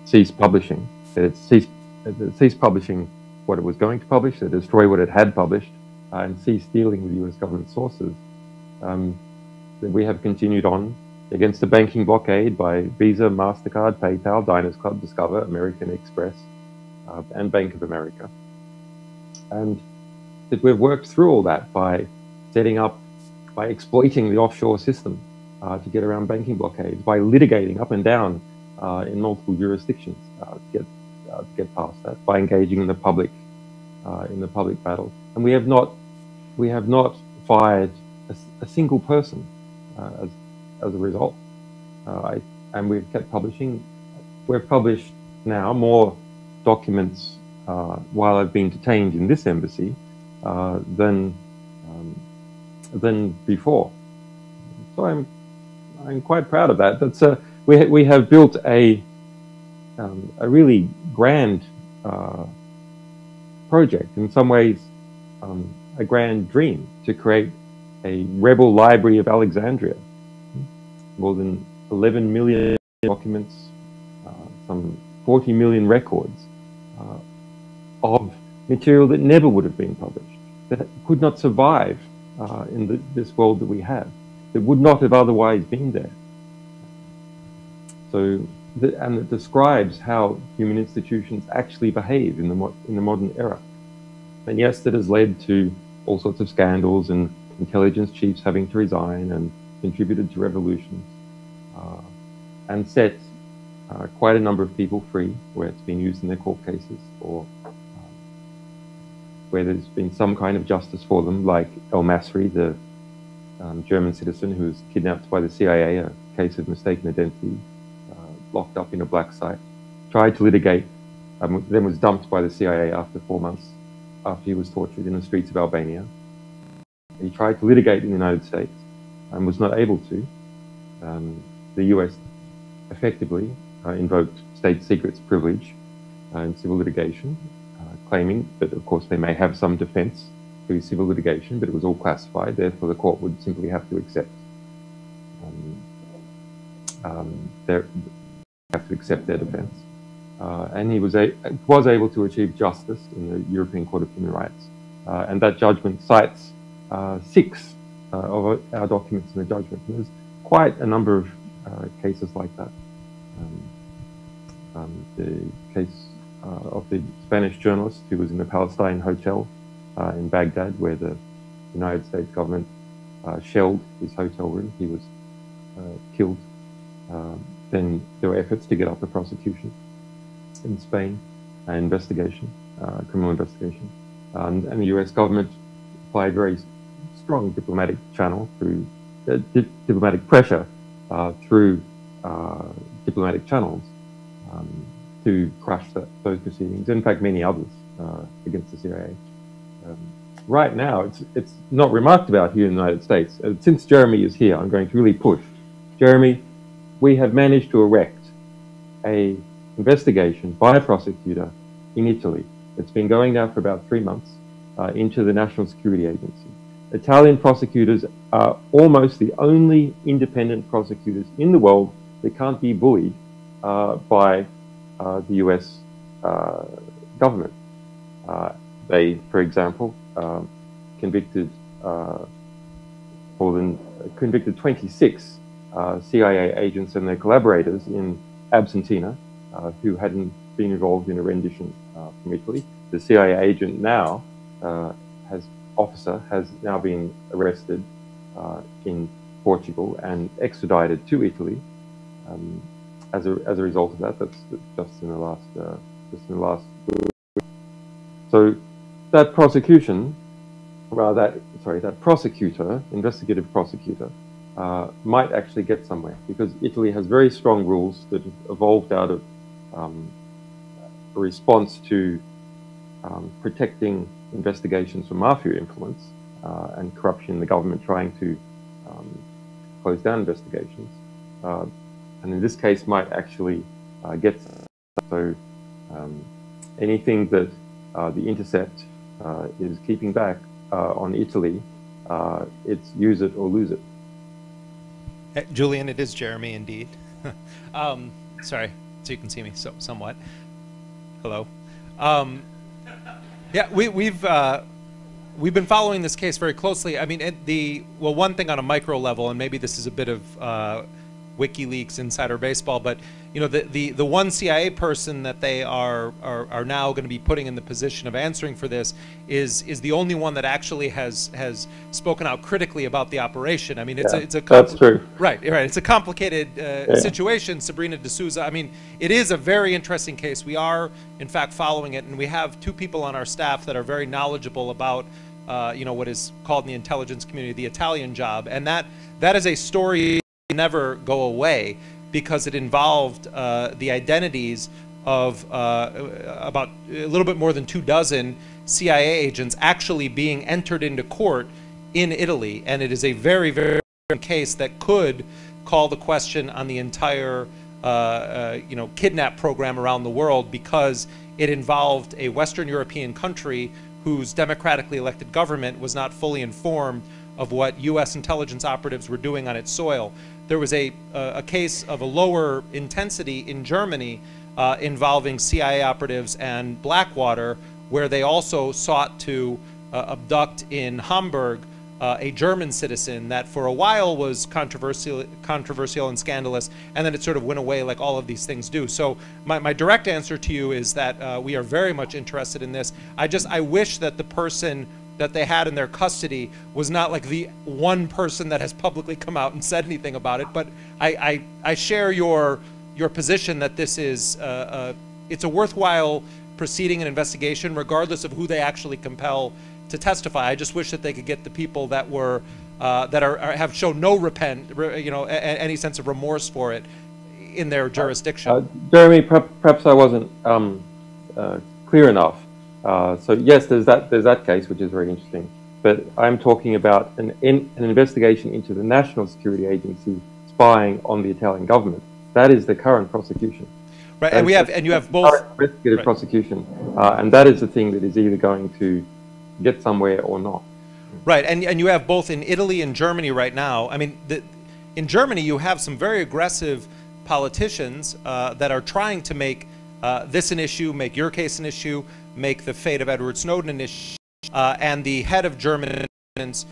cease publishing, that it cease publishing what it was going to publish, that destroy what it had published, and cease dealing with US government sources. That we have continued on against the banking blockade by Visa, MasterCard, PayPal, Diners Club, Discover, American Express, and Bank of America. And that we've worked through all that by exploiting the offshore system to get around banking blockades, by litigating up and down in multiple jurisdictions to get past that, by engaging in the public battle. And we have not fired a single person as a result. And we've kept publishing. We've published now more documents while I've been detained in this embassy than before. So I'm quite proud of that. That's we have built a really grand project, in some ways a grand dream, to create a rebel library of Alexandria. More than 11 million documents, some 40 million records of material that never would have been published, that could not survive in this world that we have, that would not have otherwise been there. So, and it describes how human institutions actually behave in the modern era. And yes, that has led to all sorts of scandals and intelligence chiefs having to resign, and contributed to revolutions, and set quite a number of people free where it's been used in their court cases, or where there's been some kind of justice for them, like El Masri, the German citizen who was kidnapped by the CIA, a case of mistaken identity, locked up in a black site, tried to litigate, then was dumped by the CIA after 4 months, after he was tortured in the streets of Albania. He tried to litigate in the United States and was not able to. The US effectively invoked state secrets privilege in civil litigation, claiming that, of course, they may have some defense to civil litigation, but it was all classified, therefore the court would simply have to accept their defense. And he was able to achieve justice in the European Court of Human Rights. And that judgment cites 6 of our documents in the judgment. And there's quite a number of cases like that. The case of the Spanish journalist who was in the Palestine hotel in Baghdad, where the United States government shelled his hotel room. He was killed. Then there were efforts to get up a prosecution in Spain, an investigation, criminal investigation. And the US government applied very strong diplomatic channel through diplomatic pressure through diplomatic channels to crush those proceedings. In fact, many others against the CIA. Right now, it's not remarked about here in the United States. Since Jeremy is here, I'm going to really push. Jeremy, we have managed to erect an investigation by a prosecutor in Italy. It's been going now for about 3 months into the National Security Agency. Italian prosecutors are almost the only independent prosecutors in the world that can't be bullied by the US government. They, for example, convicted 26 CIA agents and their collaborators in Absentina who hadn't been involved in a rendition from Italy. The CIA agent now has now been arrested in Portugal and extradited to Italy as a result of that. That's just in the last. So that prosecution, that prosecutor, investigative prosecutor, might actually get somewhere, because Italy has very strong rules that have evolved out of a response to protecting investigations from mafia influence and corruption in the government trying to close down investigations. And in this case might actually get, so anything that the Intercept is keeping back on Italy, it's use it or lose it. Julian, it is Jeremy indeed. Sorry, so you can see me somewhat. Hello. Yeah, we've been following this case very closely. I mean, one thing on a micro level, and maybe this is a bit of WikiLeaks insider baseball, but you know, the one CIA person that they are now going to be putting in the position of answering for this is the only one that actually has spoken out critically about the operation. I mean, it's a that's true. Right. It's a complicated situation. Sabrina D'Souza. I mean, it is a very interesting case. We are, in fact, following it, and we have 2 people on our staff that are very knowledgeable about, you know, what is called in the intelligence community the Italian job, and that is a story that never go away, because it involved the identities of about a little bit more than 24 CIA agents actually being entered into court in Italy, and it is a very, very important case that could call the question on the entire you know, kidnap program around the world, because it involved a Western European country whose democratically elected government was not fully informed of what U.S. intelligence operatives were doing on its soil. There was a case of a lower intensity in Germany involving CIA operatives and Blackwater, where they also sought to abduct in Hamburg a German citizen that for a while was controversial and scandalous, and then it sort of went away like all of these things do. So my direct answer to you is that we are very much interested in this. I wish that the person that they had in their custody was not like the one person that has publicly come out and said anything about it, but I share your position that this is it's a worthwhile proceeding and investigation regardless of who they actually compel to testify. I just wish that they could get the people that were have shown no any sense of remorse for it in their jurisdiction. Jeremy, perhaps I wasn't clear enough. So yes, there's that case, which is very interesting. But I'm talking about an investigation into the National Security Agency spying on the Italian government. That is the current prosecution. Right, and you have both investigative prosecution, and that is the thing that is either going to get somewhere or not. Right, and you have both in Italy and Germany right now. I mean, in Germany you have some very aggressive politicians that are trying to make this an issue, make your case an issue, make the fate of Edward Snowden an issue, and the head of German intelligence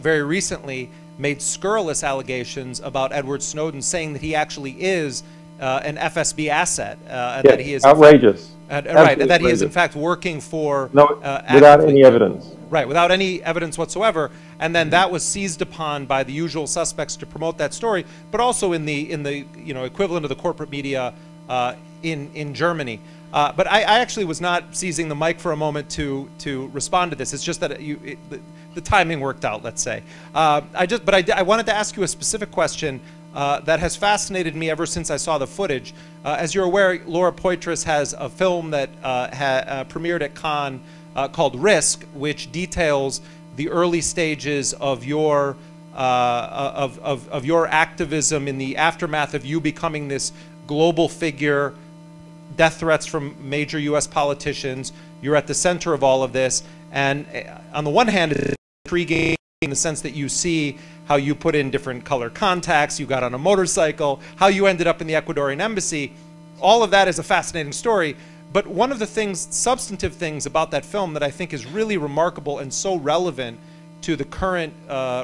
very recently made scurrilous allegations about Edward Snowden, saying that he actually is an FSB asset, and that he is outrageous. Right, and that he is in fact working for without any evidence. Right, without any evidence whatsoever, and then that was seized upon by the usual suspects to promote that story, but also in the equivalent of the corporate media in Germany. But I actually was not seizing the mic for a moment to respond to this. It's just that the timing worked out, let's say. I wanted to ask you a specific question that has fascinated me ever since I saw the footage. As you're aware, Laura Poitras has a film that premiered at Cannes called Risk, which details the early stages of your activism in the aftermath of you becoming this global figure, death threats from major U.S. politicians. You're at the center of all of this, and on the one hand, it's intriguing in the sense that you see how you put in different color contacts, you got on a motorcycle, how you ended up in the Ecuadorian Embassy. All of that is a fascinating story, but one of the things, substantive things about that film that I think is really remarkable and so relevant to the current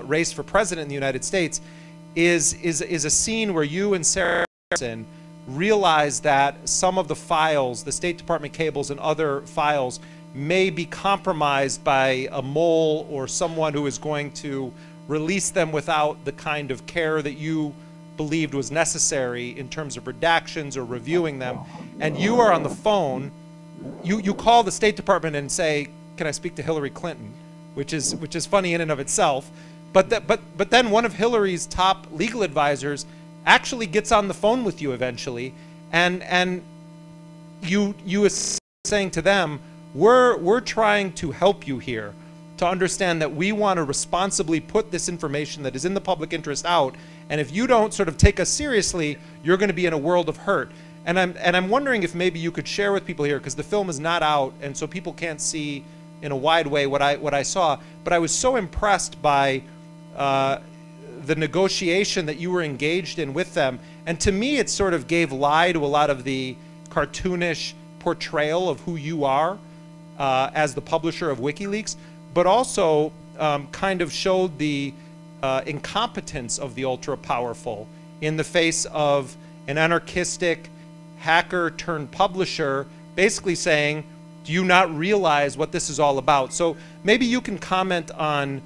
race for president in the United States is a scene where you and Sarah realize that some of the files, the State Department cables and other files, may be compromised by a mole or someone who is going to release them without the kind of care that you believed was necessary in terms of redactions or reviewing them. And you are on the phone, you call the State Department and say, can I speak to Hillary Clinton? Which is funny in and of itself. But then one of Hillary's top legal advisors actually gets on the phone with you eventually, and you are saying to them, we're trying to help you here to understand that we want to responsibly put this information that is in the public interest out, and if you don't sort of take us seriously, you're going to be in a world of hurt. And I'm wondering if maybe you could share with people here, because the film is not out and so people can't see in a wide way what I saw, but I was so impressed by the negotiation that you were engaged in with them, and to me it sort of gave lie to a lot of the cartoonish portrayal of who you are as the publisher of WikiLeaks, but also kind of showed the incompetence of the ultra-powerful in the face of an anarchistic hacker turned publisher, basically saying, do you not realize what this is all about? So maybe you can comment on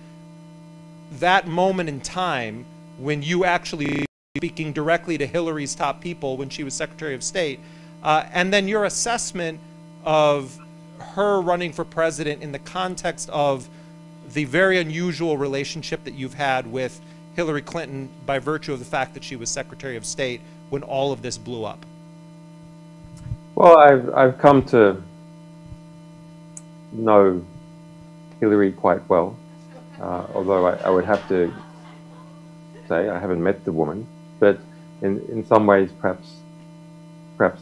that moment in time when you actually speaking directly to Hillary's top people when she was Secretary of State, and then your assessment of her running for president in the context of the very unusual relationship that you've had with Hillary Clinton by virtue of the fact that she was Secretary of State when all of this blew up. Well, I've come to know Hillary quite well, although I would have to say I haven't met the woman, but in some ways perhaps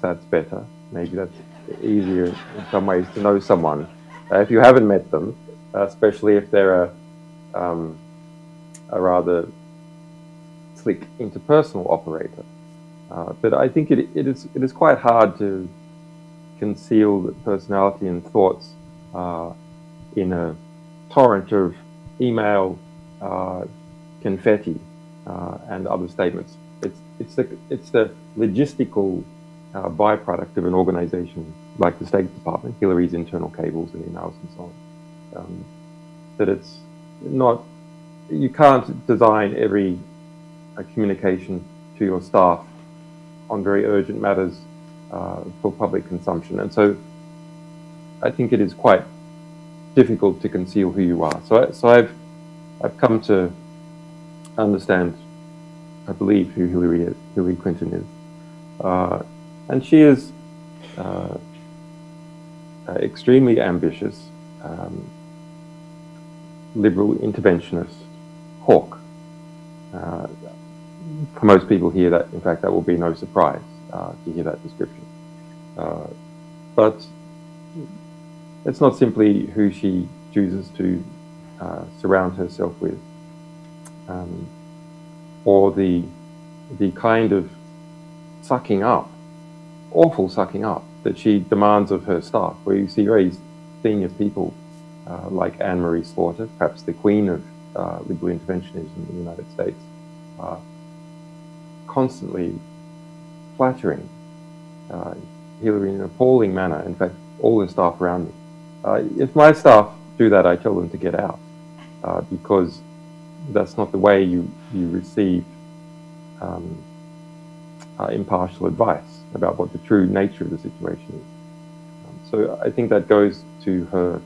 that's better. Maybe that's easier in some ways to know someone if you haven't met them, especially if they're a rather slick interpersonal operator. But I think it is quite hard to conceal the personality and thoughts in a torrent of email, confetti, and other statements. It's the logistical byproduct of an organization like the State Department, Hillary's internal cables and emails and so on. That it's not, you can't design every communication to your staff on very urgent matters for public consumption. And so I think it is quite difficult to conceal who you are. So I've come to understand, I believe, who Hillary Clinton is. And she is extremely ambitious, liberal interventionist hawk. For most people here, that in fact that will be no surprise to hear that description. But it's not simply who she chooses to surround herself with, or the kind of sucking up, awful sucking up, that she demands of her staff, where you see very senior people like Anne Marie Slaughter, perhaps the queen of liberal interventionism in the United States, constantly flattering Hillary in an appalling manner. In fact, all the staff around me. If my staff do that, I tell them to get out, because that's not the way you receive impartial advice about what the true nature of the situation is. So I think that goes to her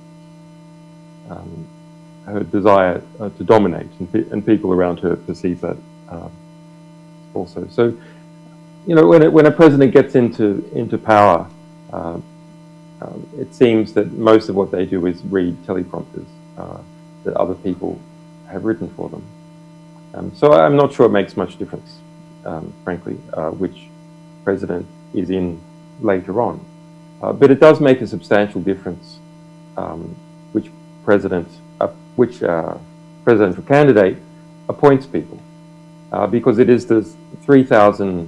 desire to dominate, and people around her perceive that also. So, you know, when a president gets into power, it seems that most of what they do is read teleprompters that other people have written for them. So I'm not sure it makes much difference, frankly, which president is in later on. But it does make a substantial difference which presidential candidate appoints people, because it is the 3,000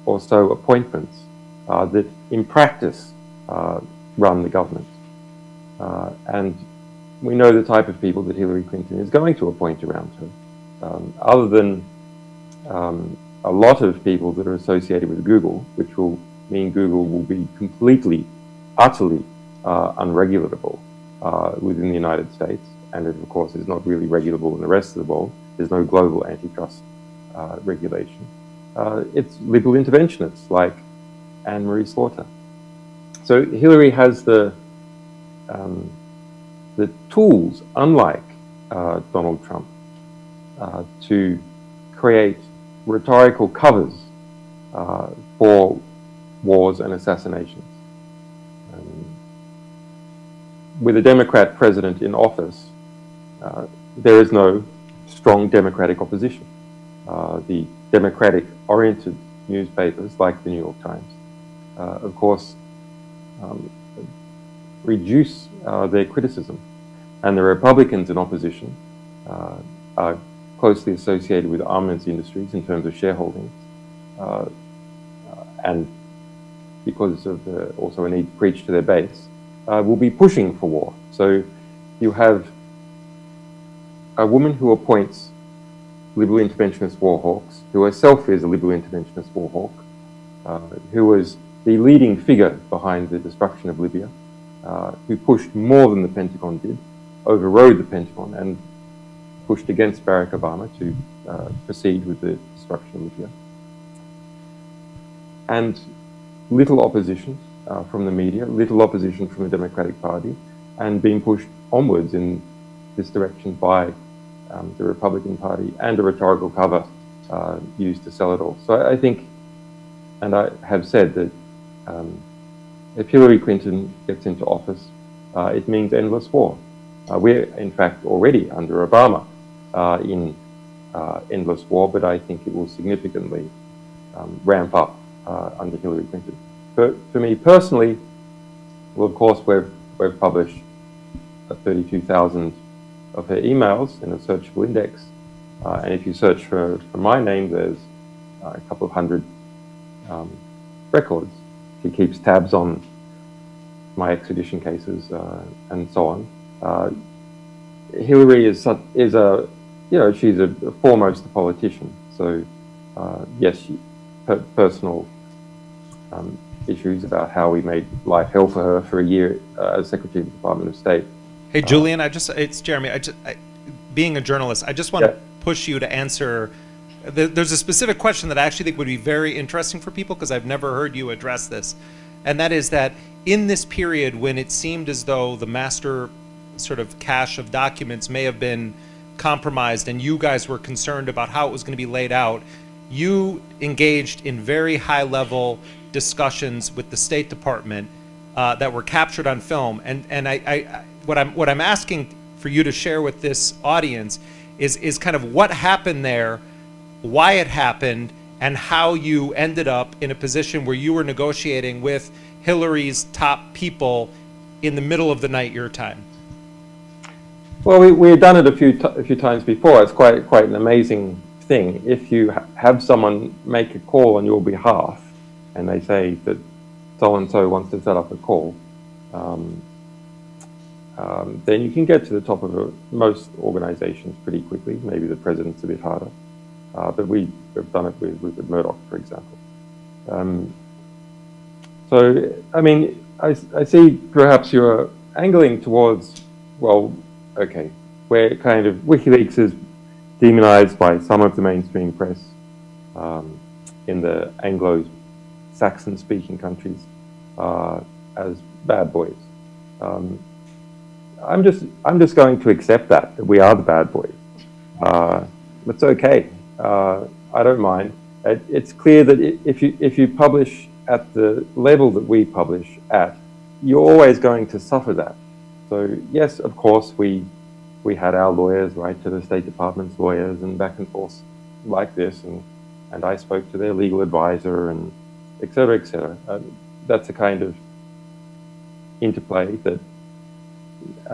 or so appointments that in practice run the government. And we know the type of people that Hillary Clinton is going to appoint around her. Other than a lot of people that are associated with Google, which will mean Google will be completely, utterly unregulatable within the United States, and it, of course, is not really regulable in the rest of the world. There's no global antitrust regulation. It's liberal interventionists like Anne Marie Slaughter. So Hillary has the tools, unlike Donald Trump, to create rhetorical covers for wars and assassinations. With a Democrat president in office, there is no strong Democratic opposition. The Democratic-oriented newspapers, like the New York Times, of course, reduce their criticism. And the Republicans in opposition are closely associated with armaments industries in terms of shareholding, and because of also a need to preach to their base, will be pushing for war. So you have a woman who appoints liberal interventionist war hawks, who herself is a liberal interventionist war hawk, who was the leading figure behind the destruction of Libya, who pushed more than the Pentagon did, overrode the Pentagon and pushed against Barack Obama to proceed with the destruction of Libya. And little opposition from the media, little opposition from the Democratic Party, and being pushed onwards in this direction by the Republican Party, and a rhetorical cover used to sell it all. So I think, and I have said that if Hillary Clinton gets into office, it means endless war. We're, in fact, already under Obama in endless war, but I think it will significantly ramp up under Hillary Clinton. For me personally, well, of course, we've published 32,000 of her emails in a searchable index. And if you search for my name, there's a couple of hundred records. She keeps tabs on my extradition cases and so on. Hillary is a, you know, she's a foremost a politician. So yes, personal issues about how we made life hell for her for a year as Secretary of the Department of State. Hey, Julian, it's Jeremy. Being a journalist, I just want to push you to answer. There's a specific question that I actually think would be very interesting for people, because I've never heard you address this. And that is that in this period when it seemed as though the master sort of cache of documents may have been compromised and you guys were concerned about how it was going to be laid out, you engaged in very high-level discussions with the State Department that were captured on film. And what I'm asking for you to share with this audience is kind of what happened there, why it happened, and how you ended up in a position where you were negotiating with Hillary's top people in the middle of the night your time. Well, we had done it a few times before. It's quite an amazing thing. If you have someone make a call on your behalf, and they say that so-and-so wants to set up a call, then you can get to the top of most organizations pretty quickly. Maybe the president's a bit harder. But we've done it with Rupert Murdoch, for example. So, I mean, I see perhaps you're angling towards, well, okay, where kind of WikiLeaks is demonized by some of the mainstream press in the Anglo-Saxon-speaking countries as bad boys. I'm just going to accept that we are the bad boys. It's okay. I don't mind. It's clear that if you publish at the level that we publish at, you're always going to suffer that. So yes, of course, we had our lawyers write to the State Department's lawyers and back and forth like this, and I spoke to their legal advisor, and et cetera, et cetera. That's a kind of interplay that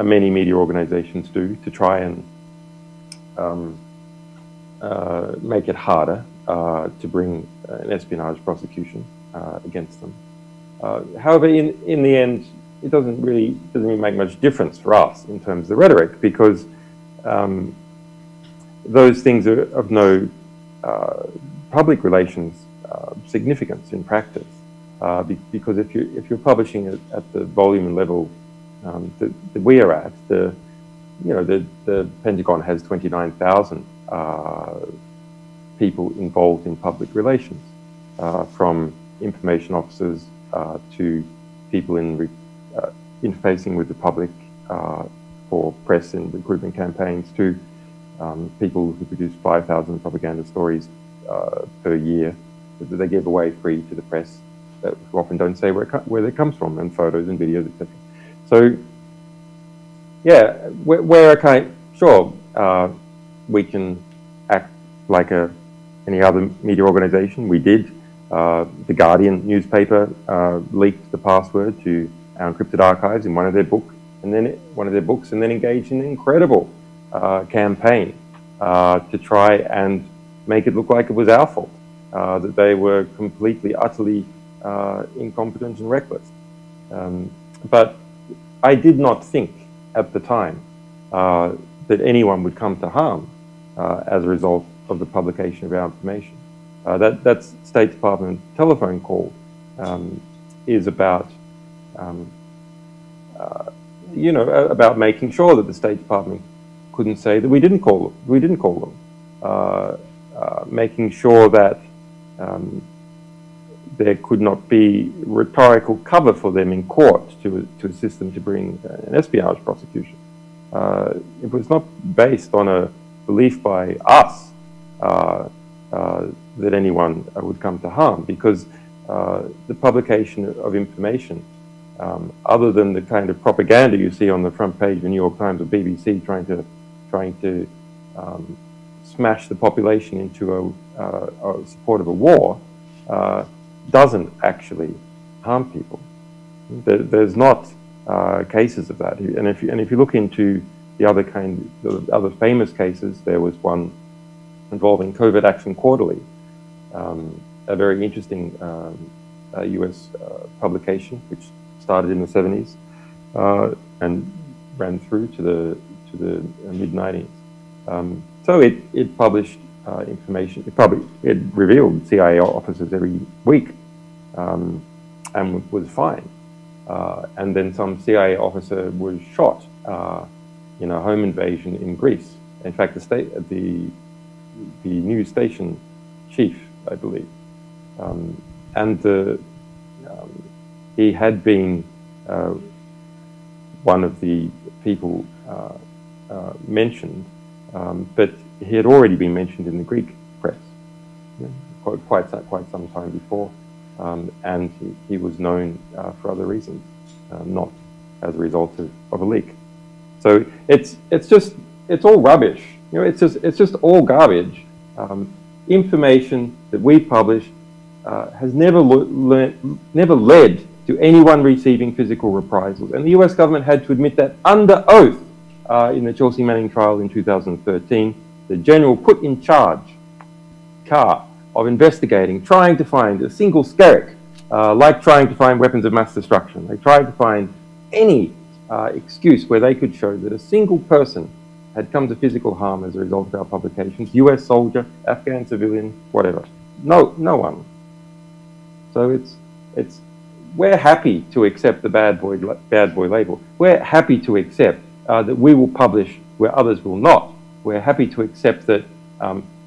many media organizations do to try and make it harder to bring an espionage prosecution against them. However, in the end, it doesn't really make much difference for us in terms of the rhetoric, because those things are of no public relations significance in practice. Because if you're publishing at the volume and level that we are at, the Pentagon has 29,000 people involved in public relations, from information officers to people in interfacing with the public for press and recruitment campaigns, to people who produce 5,000 propaganda stories per year that they give away free to the press, who often don't say where they comes from, and photos and videos, etc. So, yeah, we're sure, we can act like any other media organization. We did. The Guardian newspaper leaked the password to our encrypted archives in one of their books, and then engaged in an incredible campaign to try and make it look like it was our fault, that they were completely, utterly incompetent and reckless. But I did not think at the time that anyone would come to harm as a result of the publication of our information. That State Department telephone call is about, you know, about making sure that the State Department couldn't say that we didn't call them, making sure that there could not be rhetorical cover for them in court to assist them to bring an espionage prosecution. It was not based on a belief by us that anyone would come to harm, because the publication of information, other than the kind of propaganda you see on the front page of the New York Times or BBC trying to smash the population into a support of a war, doesn't actually harm people. There's not cases of that, and if you look into the other famous cases, there was one involving Covert Action Quarterly, a very interesting U.S. publication which started in the 70s and ran through to the mid-90s. So it published information. It revealed CIA officers every week, and was fine. And then some CIA officer was shot in a home invasion in Greece. In fact, the news station chief, I believe, and he had been one of the people mentioned, but he had already been mentioned in the Greek press quite some time before, and he was known for other reasons, not as a result of a leak. So it's all rubbish. You know, it's just all garbage. Information that we publish has never led to anyone receiving physical reprisals, and the U.S. government had to admit that under oath in the Chelsea Manning trial in 2013. The general put in charge Carr of investigating, trying to find a single skerrick, like trying to find weapons of mass destruction. They tried to find any excuse where they could show that a single person had come to physical harm as a result of our publications. U.S. soldier, Afghan civilian, whatever. No one. So we're happy to accept the bad boy label. We're happy to accept that we will publish where others will not. We're happy to accept that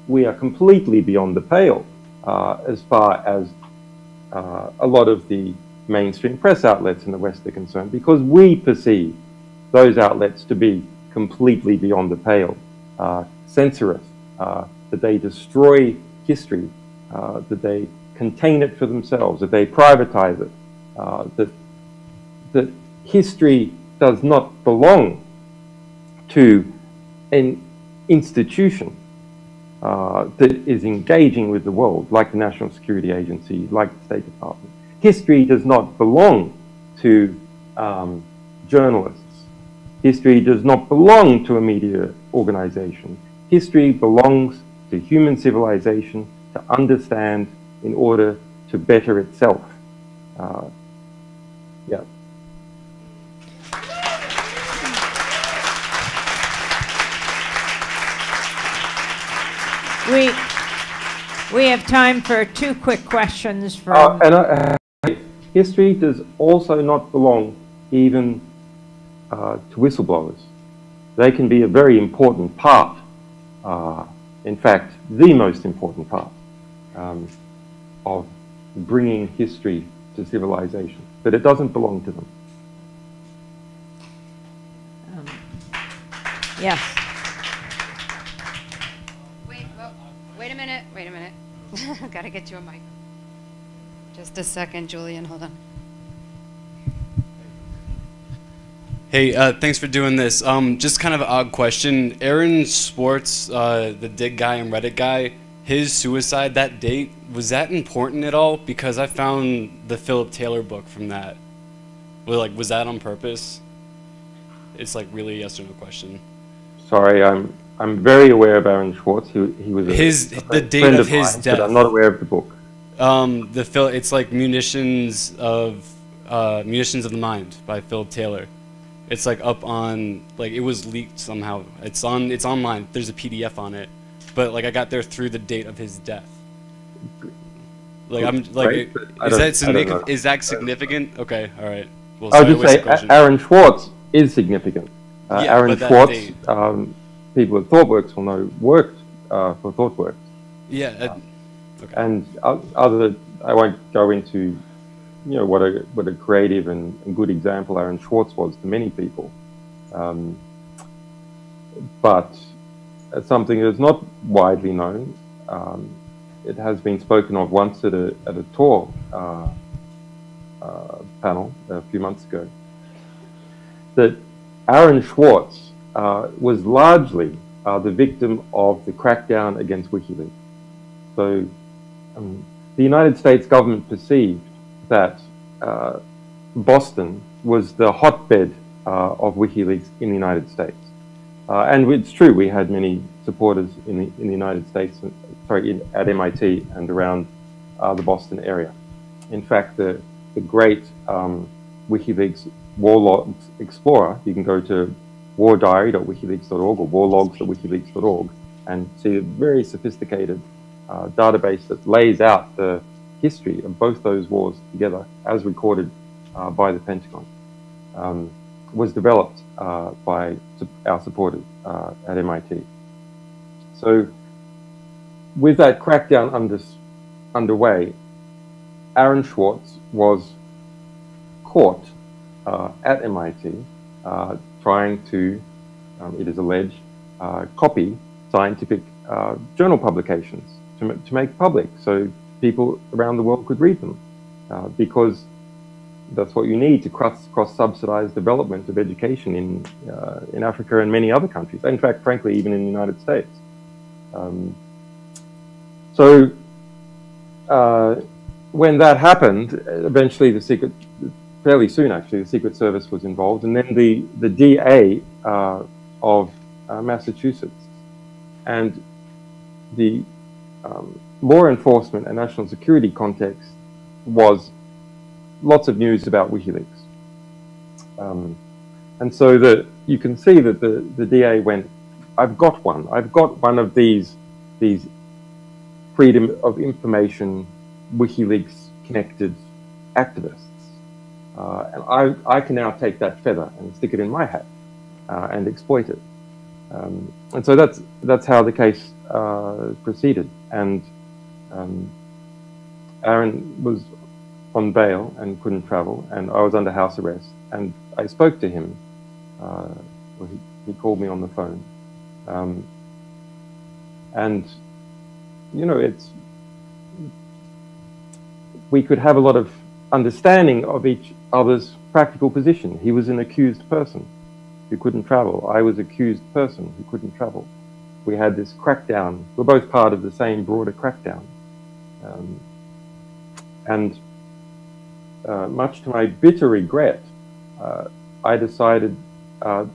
we are completely beyond the pale as far as a lot of the mainstream press outlets in the West are concerned, because we perceive those outlets to be completely beyond the pale, censorious, that they destroy history, that they contain it for themselves, that they privatize it, that history does not belong to an institution that is engaging with the world, like the National Security Agency, like the State Department. History does not belong to journalists. History does not belong to a media organization. History belongs to human civilization to understand in order to better itself. Yeah. We have time for two quick questions from... history does also not belong even to whistleblowers. They can be a very important part, in fact, the most important part of bringing history to civilization, but it doesn't belong to them. Yes. Wait a minute. Gotta get you a mic. Just a second, Julian, hold on. Hey, thanks for doing this. Just kind of an odd question. Aaron Swartz, the Dig guy and Reddit guy, his suicide, that date, was that important at all? Because I found the Philip Taylor book from that. Well, was that on purpose? It's really a yes or no question. Sorry, I'm very aware of Aaron Swartz. He was the date of his death. But I'm not aware of the book. It's Munitions of the Mind by Philip Taylor. It's up on it was leaked somehow. It's online. There's a PDF on it, but I got there through the date of his death. Like I'm like, Right, is that significant? Okay, all right. Well, I sorry, would what's say the question? Aaron Schwartz is significant. Yeah, Aaron but that Schwartz, date. people at ThoughtWorks will know, worked for ThoughtWorks. Yeah. Okay. And I won't go into, what a creative and good example Aaron Schwartz was to many people. But something that's not widely known, it has been spoken of once at a tour panel a few months ago, that Aaron Schwartz was largely the victim of the crackdown against WikiLeaks. So the United States government perceived that Boston was the hotbed of WikiLeaks in the United States. And it's true, we had many supporters in the United States, at MIT and around the Boston area. In fact, the great WikiLeaks war logs explorer, you can go to wardiary.wikileaks.org or warlogs.wikileaks.org and see a very sophisticated database that lays out the history of both those wars together as recorded by the Pentagon. Was developed by our supporters at MIT. So with that crackdown underway, Aaron Schwartz was caught at MIT trying to, it is alleged, copy scientific journal publications to make public so people around the world could read them, because that's what you need to cross-subsidize development of education in Africa and many other countries. In fact, frankly, even in the United States. When that happened, eventually fairly soon actually, the Secret Service was involved, and then the DA of Massachusetts and the law enforcement and national security context was lots of news about WikiLeaks. And so you can see that the DA went, I've got one of these freedom of information WikiLeaks connected activists. And I can now take that feather and stick it in my hat and exploit it. And so that's how the case proceeded. And Aaron was on bail and couldn't travel, and I was under house arrest. And I spoke to him. He called me on the phone. And, we could have a lot of understanding of each other's practical position. He was an accused person who couldn't travel. I was an accused person who couldn't travel. We had this crackdown. We're both part of the same broader crackdown. And much to my bitter regret, I decided to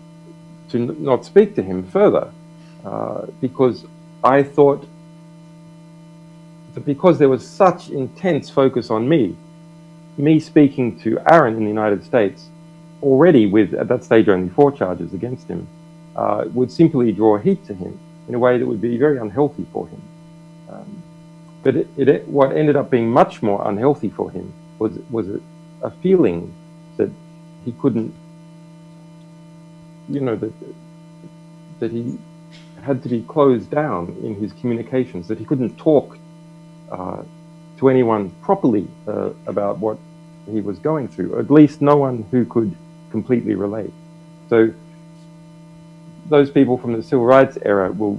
not speak to him further because I thought that because there was such intense focus on me speaking to Aaron in the United States, already with, at that stage, only 4 charges against him, would simply draw heat to him in a way that would be very unhealthy for him. But what ended up being much more unhealthy for him was a feeling that he couldn't, that he had to be closed down in his communications, that he couldn't talk to anyone properly about what he was going through, at least no one who could completely relate. So those people from the civil rights era will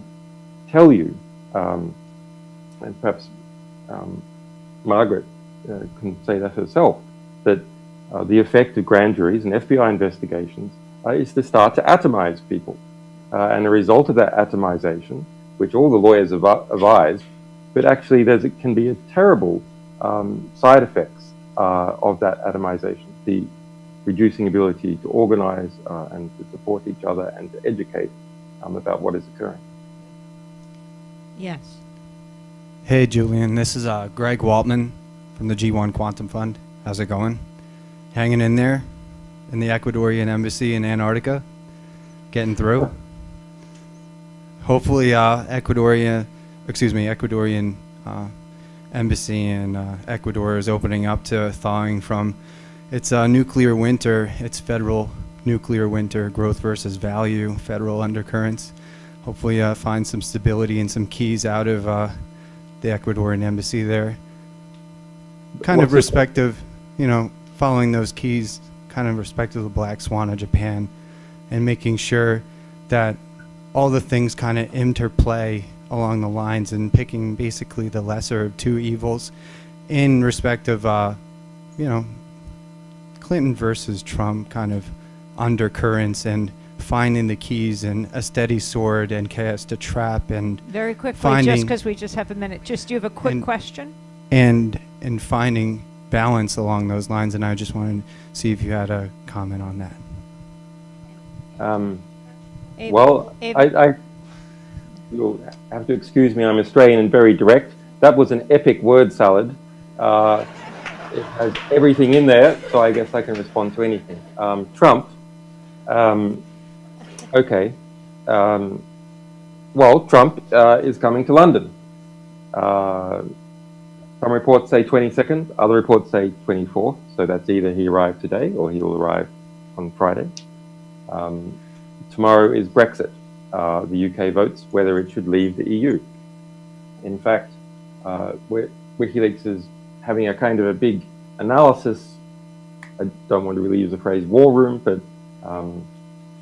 tell you, and perhaps Margaret can say that herself, that the effect of grand juries and FBI investigations is to start to atomize people. And the result of that atomization, which all the lawyers advise, but actually it can be a terrible side effects of that atomization, the reducing ability to organize and to support each other and to educate about what is occurring. Yes. Hey, Julian. This is Greg Waltman from the G1 Quantum Fund. How's it going? Hanging in there in the Ecuadorian Embassy in Antarctica? Getting through? Hopefully, Ecuadorian embassy in Ecuador is opening up to thawing from its nuclear winter, its federal nuclear winter, growth versus value, federal undercurrents. Hopefully find some stability and some keys out of the Ecuadorian embassy there. Kind of respective, you know, following those keys, kind of respect to the black swan of Japan, and making sure that all the things kind of interplay along the lines and picking basically the lesser of two evils in respect of, you know, Clinton versus Trump kind of undercurrents, and finding the keys and a steady sword and cast a trap, and very quickly, just because we just have a minute, just do you have a quick question? And finding balance along those lines, and I just wanted to see if you had a comment on that. Well, you'll have to excuse me, I'm Australian and very direct. That was an epic word salad. It has everything in there, so I guess I can respond to anything. Trump, okay. Well, Trump is coming to London. Some reports say 22nd, other reports say 24th, so that's either he arrived today or he will arrive on Friday. Tomorrow is Brexit. The UK votes whether it should leave the EU. In fact, WikiLeaks is having a kind of a big analysis. I don't want to really use the phrase war room, but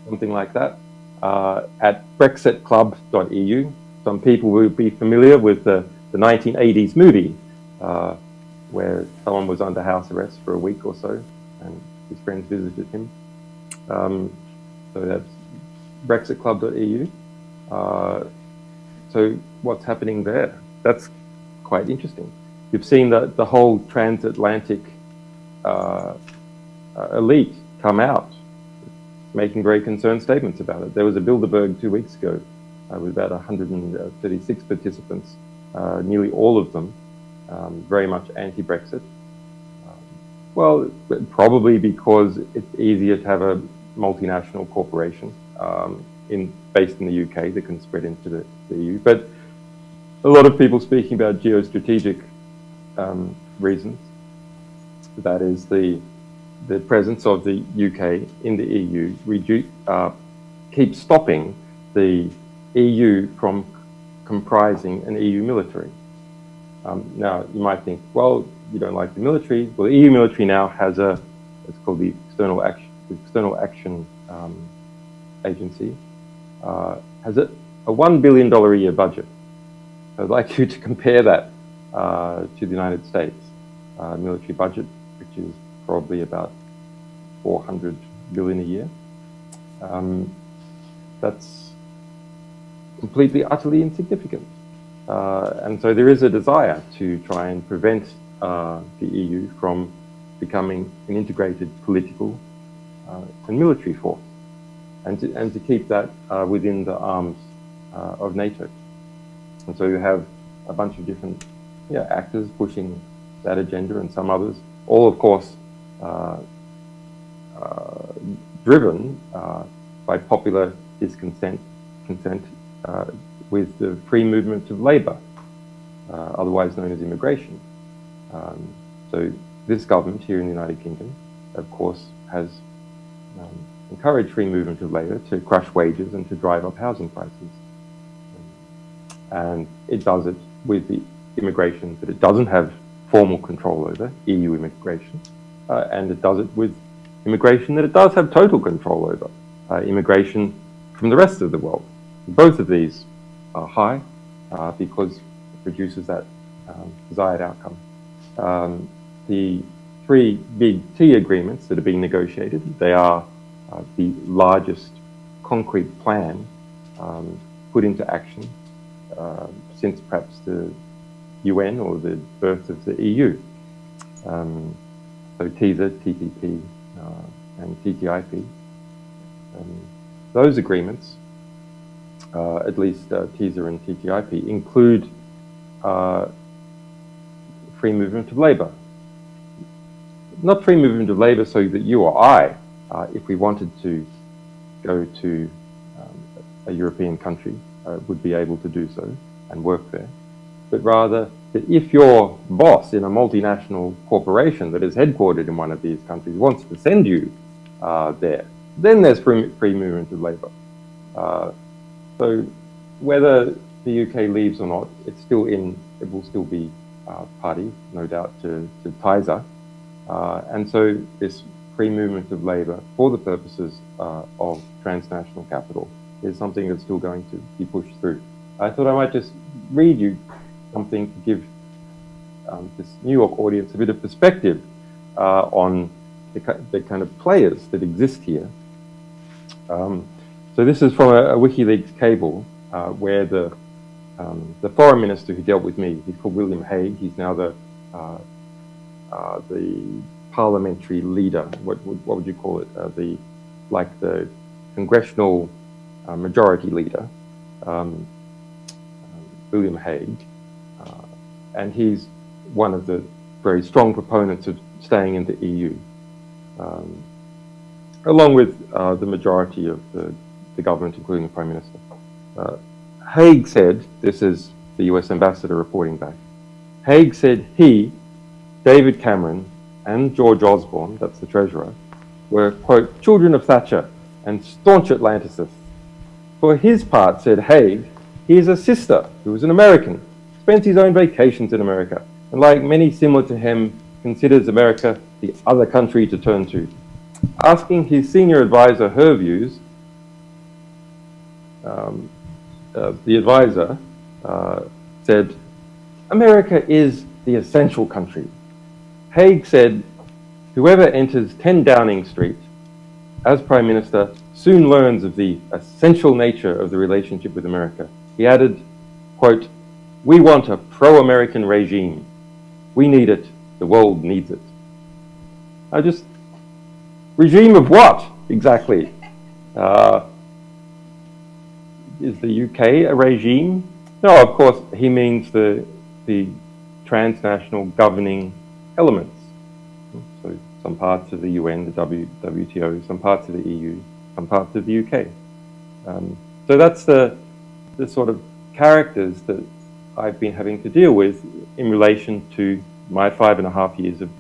something like that, at brexitclub.eu. Some people will be familiar with the 1980s movie where someone was under house arrest for a week or so and his friends visited him. So that's brexitclub.eu. So what's happening there? That's quite interesting. You've seen the whole transatlantic elite come out making very concerned statements about it. There was a Bilderberg 2 weeks ago with about 136 participants, nearly all of them very much anti-Brexit. Well, probably because it's easier to have a multinational corporation based in the UK that can spread into the EU. But a lot of people speaking about geostrategic reasons. That is the presence of the UK in the EU keeps stopping the EU from comprising an EU military. Now, you might think, well, you don't like the military. Well, the EU military now has it's called the External Action Agency, has a $1 billion a year budget. So I'd like you to compare that to the United States military budget, which is probably about $400 billion a year. That's completely, utterly insignificant. And so there is a desire to try and prevent the EU from becoming an integrated political and military force, and to keep that within the arms of NATO. And so you have a bunch of different actors pushing that agenda, and some others, all of course driven by popular discontent with the free movement of labour, otherwise known as immigration. So this government here in the United Kingdom, of course, has encouraged free movement of labour to crush wages and to drive up housing prices. And it does it with the immigration that it doesn't have formal control over, EU immigration, and it does it with immigration that it does have total control over, immigration from the rest of the world. Both of these are high because it produces that desired outcome. The three big T agreements that are being negotiated, they are the largest concrete plan put into action since perhaps the UN or the birth of the EU. So TISA, TPP, and TTIP. Those agreements, at least TISA and TTIP, include free movement of labour. Not free movement of labour so that you or I, if we wanted to go to a European country, would be able to do so and work there, but rather that if your boss in a multinational corporation that is headquartered in one of these countries wants to send you there, then there's free movement of labour. So whether the UK leaves or not, it will still be party, no doubt, to TISA. And so this free movement of labour for the purposes of transnational capital is something that's still going to be pushed through. I thought I might just read you something to give this New York audience a bit of perspective on the kind of players that exist here. So this is from a WikiLeaks cable where the foreign minister who dealt with me, he's called William Hague. He's now the parliamentary leader. What would you call it? The congressional majority leader, William Hague, and he's one of the very strong proponents of staying in the EU, along with the majority of the government, including the Prime Minister. Hague said, this is the US ambassador reporting back, Hague said he, David Cameron, and George Osborne, that's the treasurer, were, quote, children of Thatcher and staunch Atlanticists. For his part, said Hague, he is a sister who is an American, spends his own vacations in America, and like many similar to him, considers America the other country to turn to. Asking his senior advisor her views, the advisor said, America is the essential country. Hague said, whoever enters 10 Downing Street as Prime Minister soon learns of the essential nature of the relationship with America. He added, quote, we want a pro-American regime. We need it. The world needs it. Regime of what, exactly? Is the UK a regime? No, of course, he means the transnational governing elements. So some parts of the UN, the WTO, some parts of the EU, some parts of the UK. So that's the sort of characters that I've been having to deal with in relation to my 5.5 years of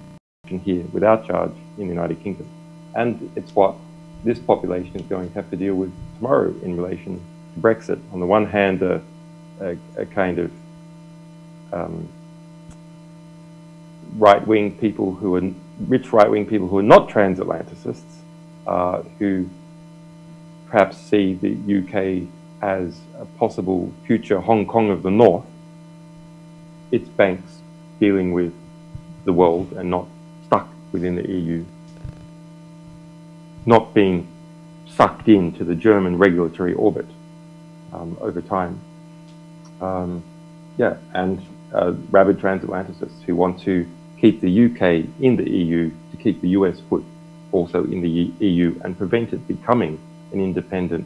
here without charge in the United Kingdom. And it's what this population is going to have to deal with tomorrow in relation to Brexit. On the one hand, a kind of right-wing people who are rich right-wing people who are not transatlanticists, who perhaps see the UK as a possible future Hong Kong of the North, its banks dealing with the world and not stuck within the EU, not being sucked into the German regulatory orbit over time. Yeah, and rabid transatlanticists who want to keep the UK in the EU, to keep the US foot also in the EU and prevent it becoming an independent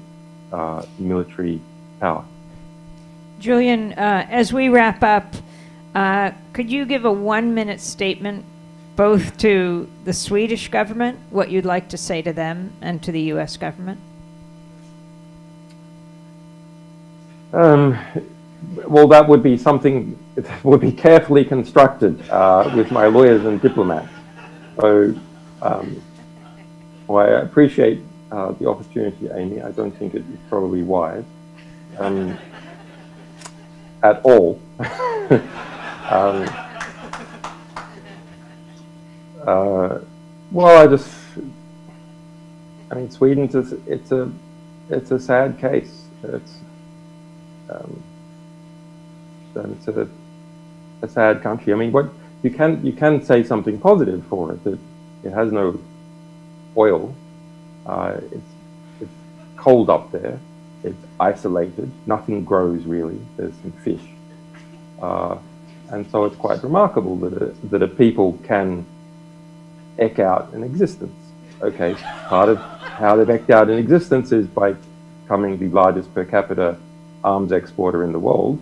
military power. Julian, as we wrap up, could you give a 1-minute statement both to the Swedish government, what you'd like to say to them, and to the US government? Well, that would be something that would be carefully constructed with my lawyers and diplomats. So well, I appreciate the opportunity, Amy. I don't think it is probably wise at all. Well, I mean, Sweden, it's a sad case. It's a sad country. I mean, what you can say something positive for it. That it has no oil. It's cold up there. It's isolated. Nothing grows really. There's some fish, and so it's quite remarkable that a people can eke out an existence. Okay, part of how they've eked out an existence is by becoming the largest per capita arms exporter in the world,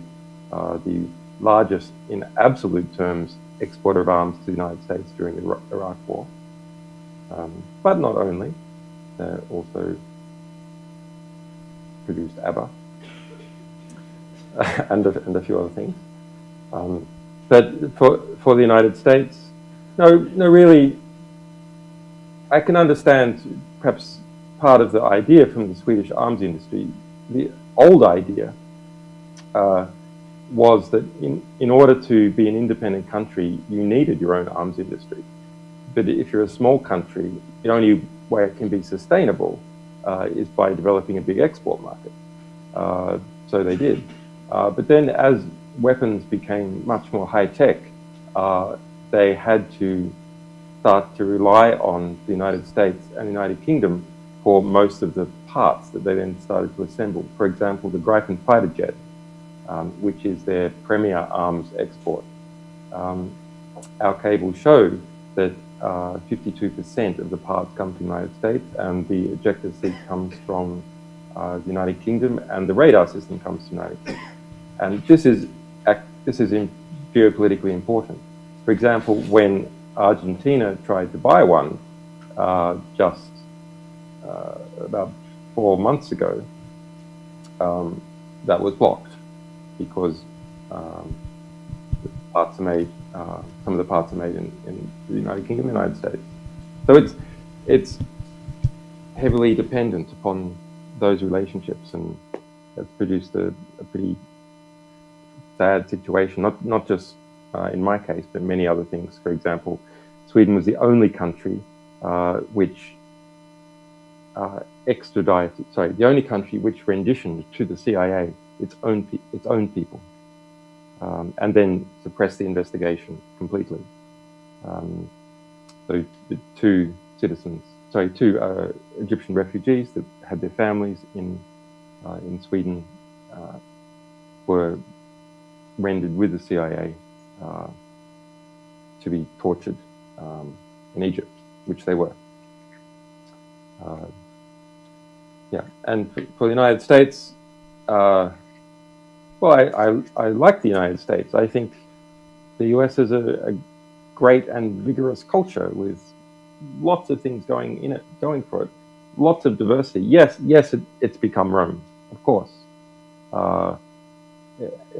the largest in absolute terms exporter of arms to the United States during the Iraq War. But not only, also produced ABBA and a few other things. But for the United States, no, really, I can understand perhaps part of the idea from the Swedish arms industry. The old idea was that in order to be an independent country, you needed your own arms industry. But if you're a small country, the only way it can be sustainable is by developing a big export market. So they did. But then as weapons became much more high-tech, they had to start to rely on the United States and the United Kingdom for most of the parts that they then started to assemble. For example, the Gripen fighter jet, which is their premier arms export. Our cables show that 52% of the parts come from the United States, and the ejector seat comes from the United Kingdom, and the radar system comes from the United Kingdom. And this is geopolitically important. For example, when Argentina tried to buy one just about 4 months ago, that was blocked because parts are made, some of the parts are made in the United Kingdom and the United States. So it's heavily dependent upon those relationships, and that's produced a pretty sad situation, not just in my case, but many other things. For example, Sweden was the only country which the only country which renditioned to the CIA its own people, and then suppressed the investigation completely. So the two Egyptian refugees that had their families in Sweden were rendered with the CIA to be tortured in Egypt, which they were. Yeah, and for the United States, well, I like the United States. I think the US is a great and vigorous culture with lots of things going for it, lots of diversity. Yes, it's become Rome, of course, and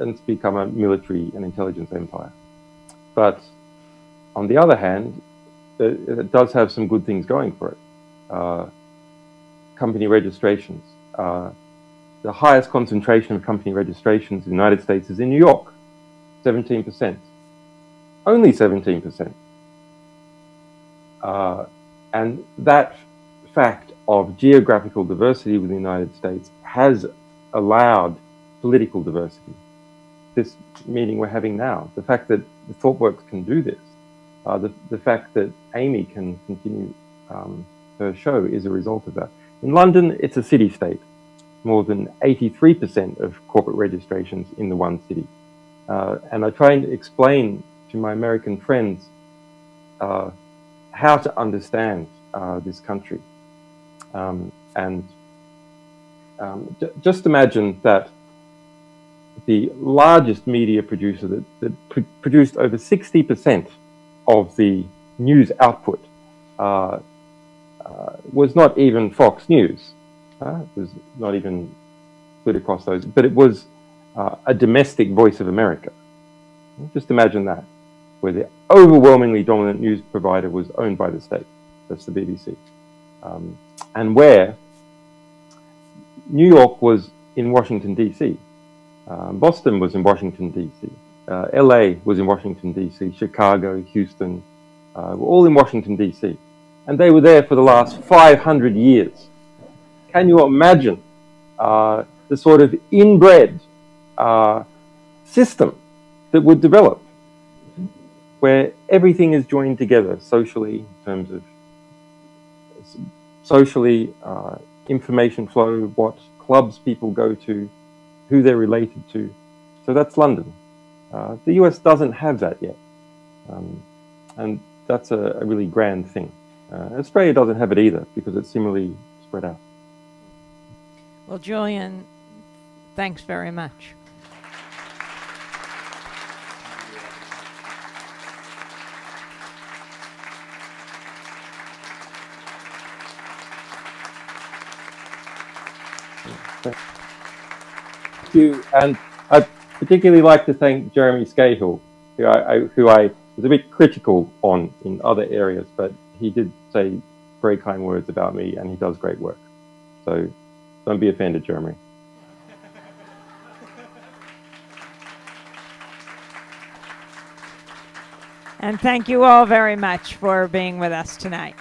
it's become a military and intelligence empire. But on the other hand, it does have some good things going for it. Company registrations. The highest concentration of company registrations in the United States is in New York, 17%. Only 17%. And that fact of geographical diversity within the United States has allowed political diversity. This meeting we're having now, the fact that the ThoughtWorks can do this, the fact that Amy can continue her show is a result of that. In London, it's a city-state. More than 83% of corporate registrations in the one city. And I try and explain to my American friends how to understand this country. Just imagine that the largest media producer that produced over 60% of the news output was not even Fox News. It was not even split across those, but it was a domestic Voice of America. Just imagine that, where the overwhelmingly dominant news provider was owned by the state. That's the BBC. And where New York was in Washington, D.C. Boston was in Washington, D.C. LA was in Washington, D.C. Chicago, Houston, were all in Washington, D.C. And they were there for the last 500 years. Can you imagine the sort of inbred system that would develop, where everything is joined together socially, in terms of information flow, what clubs people go to, who they're related to. So that's London. The US doesn't have that yet. And that's a really grand thing. Australia doesn't have it either, because it's similarly spread out. Well, Julian, thanks very much. Thank you. And I'd particularly like to thank Jeremy Scahill, who I was a bit critical on in other areas, but he did say very kind words about me, and he does great work. So don't be offended, Jeremy. And thank you all very much for being with us tonight.